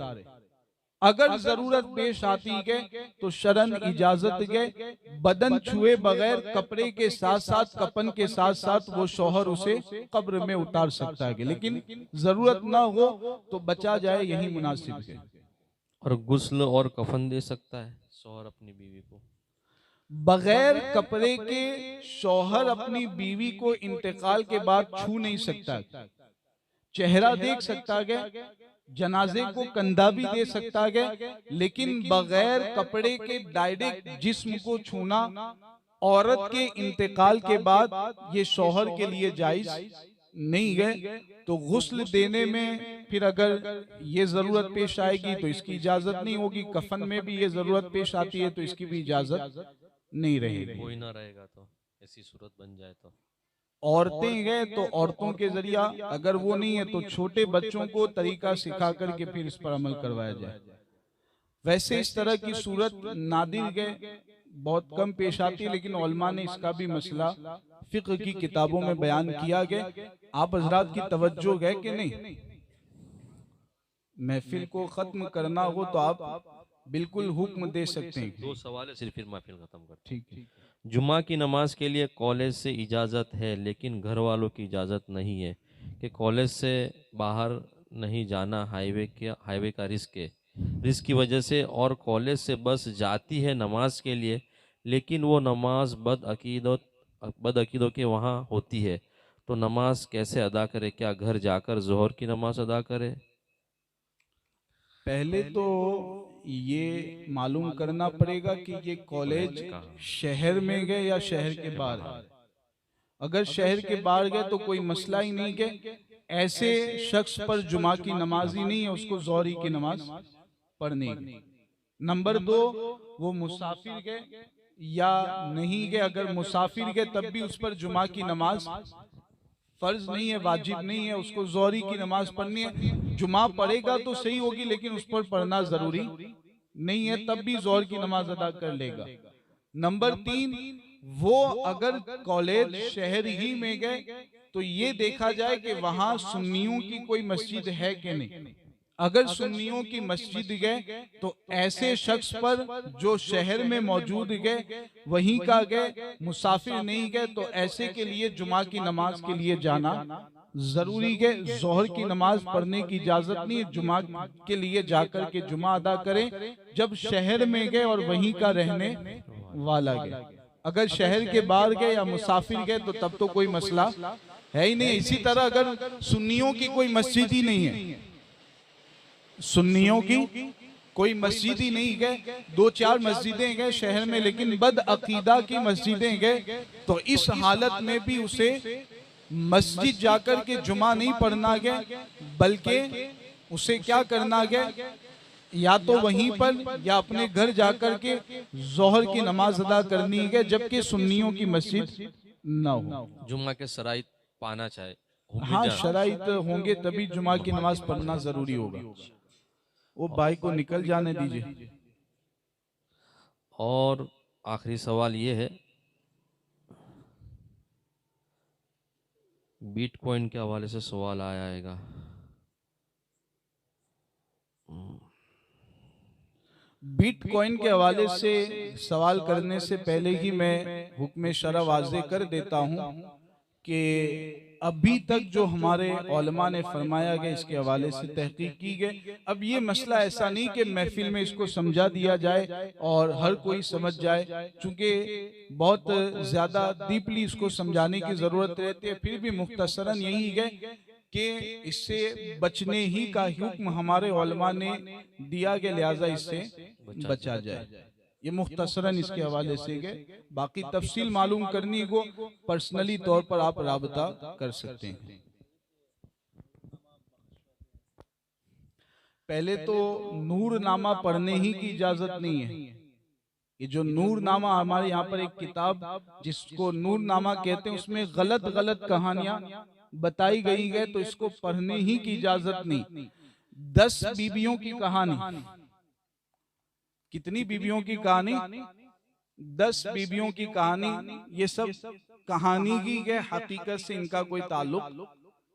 अगर जरूरत पेश आती है तो शरन इजाजत गए, बदन छुए बगैर कपड़े के साथ साथ कफन के साथ साथ वो शौहर उसे कब्र में उतार सकता है, लेकिन जरूरत ना हो तो बचा जाए, यही मुनासिब है। और गुस्ल और कफन दे सकता है शौहर अपनी बीवी को? बगैर कपड़े के शौहर अपनी बीवी को इंतकाल के बाद छू नहीं सकता। चेहरा देख सकता है, जनाजे को कंधा भी दे सकता है, लेकिन बगैर कपड़े के डायरेक्ट जिस्म को छूना औरत के इंतकाल के बाद ये शौहर के लिए जायज नहीं है। तो गुस्ल देने में फिर अगर ये जरूरत पेश आएगी तो इसकी इजाजत नहीं होगी, कफन में भी ये जरूरत पेश आती है तो इसकी भी इजाजत नहीं रहेगी। कोई ना रहेगा तो ऐसी सूरत बन जाए तो औरतें गए तो औरतों के जरिया, अगर वो नहीं है तो छोटे बच्चों को तरीका सिखा करके फिर इस पर अमल करवाया जाए। वैसे इस तरह की सूरत नादिर गए बहुत कम पेश आती है, लेकिन उलमा ने इसका भी मसला फिक्र की किताबों में बयान किया गया। आप हजरात की तवज्जो है कि नहीं? महफिल को खत्म करना हो तो आप बिल्कुल हुक्म दे सकते हैं। 2 सवाल है सिर्फ, फिर महफिल खत्म कर। ठीक है। जुमा की नमाज के लिए कॉलेज से इजाज़त है लेकिन घर वालों की इजाज़त नहीं है कि कॉलेज से बाहर नहीं जाना, हाईवे का रिस्क की वजह से, और कॉलेज से बस जाती है नमाज के लिए लेकिन वो नमाज बदअकीदों के वहाँ होती है, तो नमाज कैसे अदा करे? क्या घर जाकर जोहर की नमाज अदा करे? पहले तो ये मालूम करना पड़ेगा कि ये कॉलेज शहर में गए या शहर के बाहर है। अगर शहर के बाहर गए तो कोई मसला ही नहीं है, ऐसे शख्स पर जुमा की नमाज ही नहीं है, उसको जोहरी की नमाज पढ़नी है। नंबर 2, वो मुसाफिर गए या नहीं गए, अगर मुसाफिर गए तब भी उस पर जुमा की नमाज फर्ज नहीं है, वाजिब नहीं है, उसको जोहरी की नमाज पढ़नी है। जुमा पढ़ेगा तो सही होगी लेकिन उस पर पढ़ना जरूरी नहीं है, तब भी जोहर की नमाज अदा कर लेगा। नंबर 3, वो अगर कॉलेज शहर ही में गए तो ये देखा जाए कि वहां सुन्नियों की कोई मस्जिद है कि नहीं। अगर सुन्नियों की मस्जिद गए तो ऐसे शख्स पर जो शहर में मौजूद गए वहीं का गए, मुसाफिर नहीं गए, तो ऐसे के लिए जुमा की नमाज के लिए जाना जरूरी है। जोहर की नमाज पढ़ने की इजाजत नहीं है, जुमा के लिए जाकर के जुमा अदा करें जब शहर में गए और वहीं का रहने वाला गए। अगर शहर के बाहर गए या मुसाफिर गए तो तब तो कोई मसला है ही नहीं। इसी तरह अगर सुन्नियों की कोई मस्जिद ही नहीं है, सुन्नियों की कोई मस्जिद ही नहीं गए, 2-4 मस्जिदें गए शहर में लेकिन बदअकीदा की मस्जिदें गए, तो इस हालत में भी उसे मस्जिद जाकर के जुमा नहीं पढ़ना गया, बल्कि उसे क्या करना गया, या तो वहीं पर या अपने घर जाकर के जोहर की नमाज अदा करनी है, जबकि सुन्नियों की मस्जिद ना हो। जुम्मा के शराइत पाना चाहे, हाँ, शराइत होंगे तभी जुमा की नमाज पढ़ना जरूरी होगा। वो भाई को निकल जाने दीजिए। और आखिरी सवाल ये है, बिटकॉइन के हवाले से सवाल आएगा। बिटकॉइन के हवाले से सवाल करने से पहले ही मैं हुक्म शरअ वाज़े कर देता हूं कि अभी तक जो हमारे उलमा ने फरमाया गया इसके हवाले से तहकीक की गई। अब ये मसला ऐसा नहीं कि महफिल में इसको समझा दिया जाए और हर कोई समझ जाए, चूंकि बहुत ज्यादा डीपली इसको समझाने की जरूरत रहती है। फिर भी मुख्तसरन यही है कि इससे बचने ही का हुक्म हमारे उलमा ने दिया गया, लिहाजा इससे बचा जाए। ये मुख्तसरन इसके हवाले से गए। बाकी तफसील मालूम करनी को पर्सनली तौर पर आप राबता कर सकते हैं। पहले तो नूरनामा पढ़ने ही की इजाजत नहीं है। ये जो नूरनामा हमारे यहाँ पर एक किताब जिसको नूरनामा कहते हैं, उसमें गलत गलत कहानियां बताई गई है, तो इसको पढ़ने ही की इजाजत नहीं। 10 बीबियों की कहानी, कितनी बीबियों की कहानी? 10 बीबियों की कहानी। ये सब कहानी की गए, हकीकत से इनका कोई ताल्लुक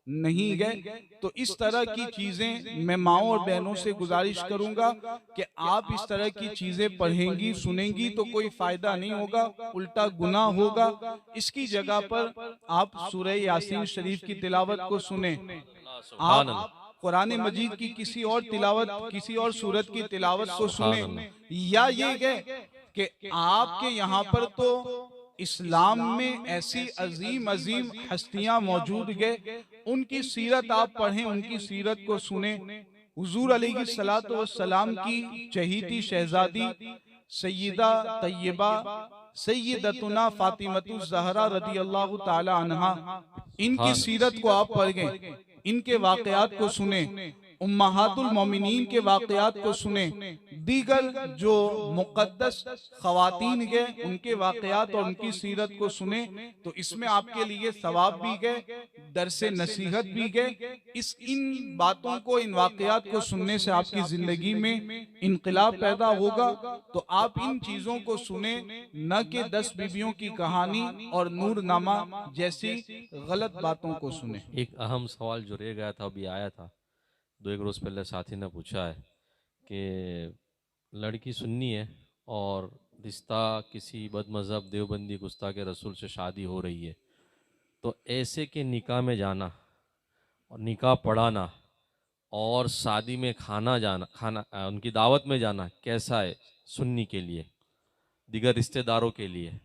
नहीं गए। तो इस तरह की चीजें मैं माओ और बहनों से गुजारिश करूंगा कि आप इस तरह की चीजें पढ़ेंगी सुनेंगी तो कोई फायदा नहीं होगा, उल्टा गुनाह होगा। इसकी जगह पर आप सूरह यासीन शरीफ की तिलावत को सुने। आप कुरान मजीद की किसी और तिलावत, किसी और सूरत की तिलावत को सुने। या ये गए कि आपके यहाँ पर तो इस्लाम में ऐसी अजीम अजीम हस्तियां मौजूद गए, उनकी सीरत आप पढ़ें, उनकी सीरत को सुने। हुजूर अलैहिस्सलातु वस्सलाम की चहीती शहजादी सैयदा तैयबा सैयदतुना फातिमतु ज़हरा रदी अल्लाह ताला अन्हा, इनकी सीरत को आप पढ़ गए, इनके वाकयात को सुने, उम्महातुल मोमिनीन के वाकयात को सुने, दीगर जो मुकद्दस खवातीन गए उनके वाकयात और उनकी सीरत को सुने, तो इसमें आपके लिए सवाब भी गए, दरसे नसीहत भी गए। इन बातों को, इन वाकयात को सुनने से आपकी जिंदगी में इनकलाब पैदा होगा। तो आप इन चीजों को सुने, न कि 10 बीबियों की कहानी और नूरनामा जैसी गलत बातों को सुने। एक अहम सवाल जो रह गया था, अभी आया था 2-1 रोज पहले, साथी ने पूछा है कि लड़की सुन्नी है और रिश्ता किसी बदमज़हब देवबंदी गुस्ताखे रसूल से शादी हो रही है, तो ऐसे के निकाह में जाना और निकाह पढ़ाना और शादी में खाना उनकी दावत में जाना कैसा है सुन्नी के लिए, दिगर रिश्तेदारों के लिए?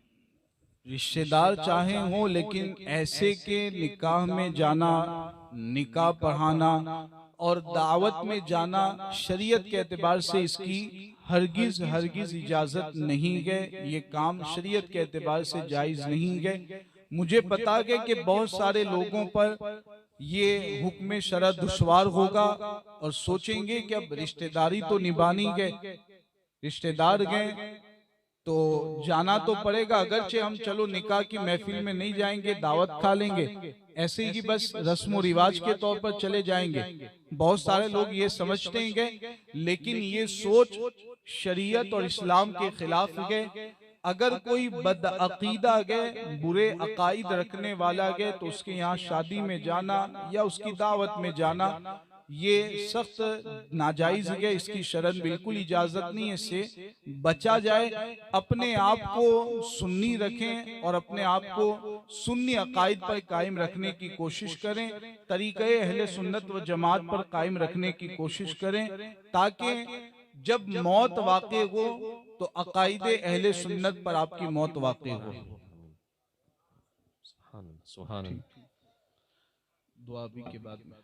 रिश्तेदार चाहे हो, लेकिन ऐसे के निकाह में जाना, निकाह पढ़ाना और दावत में जाना शरीयत के एतबार से इसकी हरगिज हरगिज इजाजत नहीं है। ये काम शरीयत के एतबार से जायज नहीं है। मुझे पता है कि बहुत सारे लोगों पर ये हुक्म शरअ दुश्वार होगा और सोचेंगे कि अब रिश्तेदारी तो निभानी है, रिश्तेदार गए तो जाना तो पड़ेगा, अगरचे हम चलो निकाह की महफिल में नहीं जाएंगे, दावत खा लेंगे, ऐसे ही बस रस्म रिवाज के तौर पर चले जाएंगे। बहुत सारे लोग ये समझते हैं, लेकिन ये सोच शरीयत और इस्लाम के खिलाफ गए। अगर कोई बदअकीदा गए, बुरे अकाइद रखने वाला गए, तो उसके यहाँ शादी में जाना या उसकी दावत में जाना ये सख्त नाजायज है। इसकी शरन बिल्कुल इजाजत नहीं है, इससे बचा जाए। अपने आप को सुन्नी रखें और अपने आप को सुन्नी अकायद पर कायम रखने की कोशिश करें, तरीक़े अहले सुन्नत व जमात पर कायम रखने की कोशिश करें, ताकि जब मौत वाक़े हो तो अकायद अहले सुन्नत पर आपकी मौत वाक़े हो। सुभान अल्लाह। दुआ भी के बाद में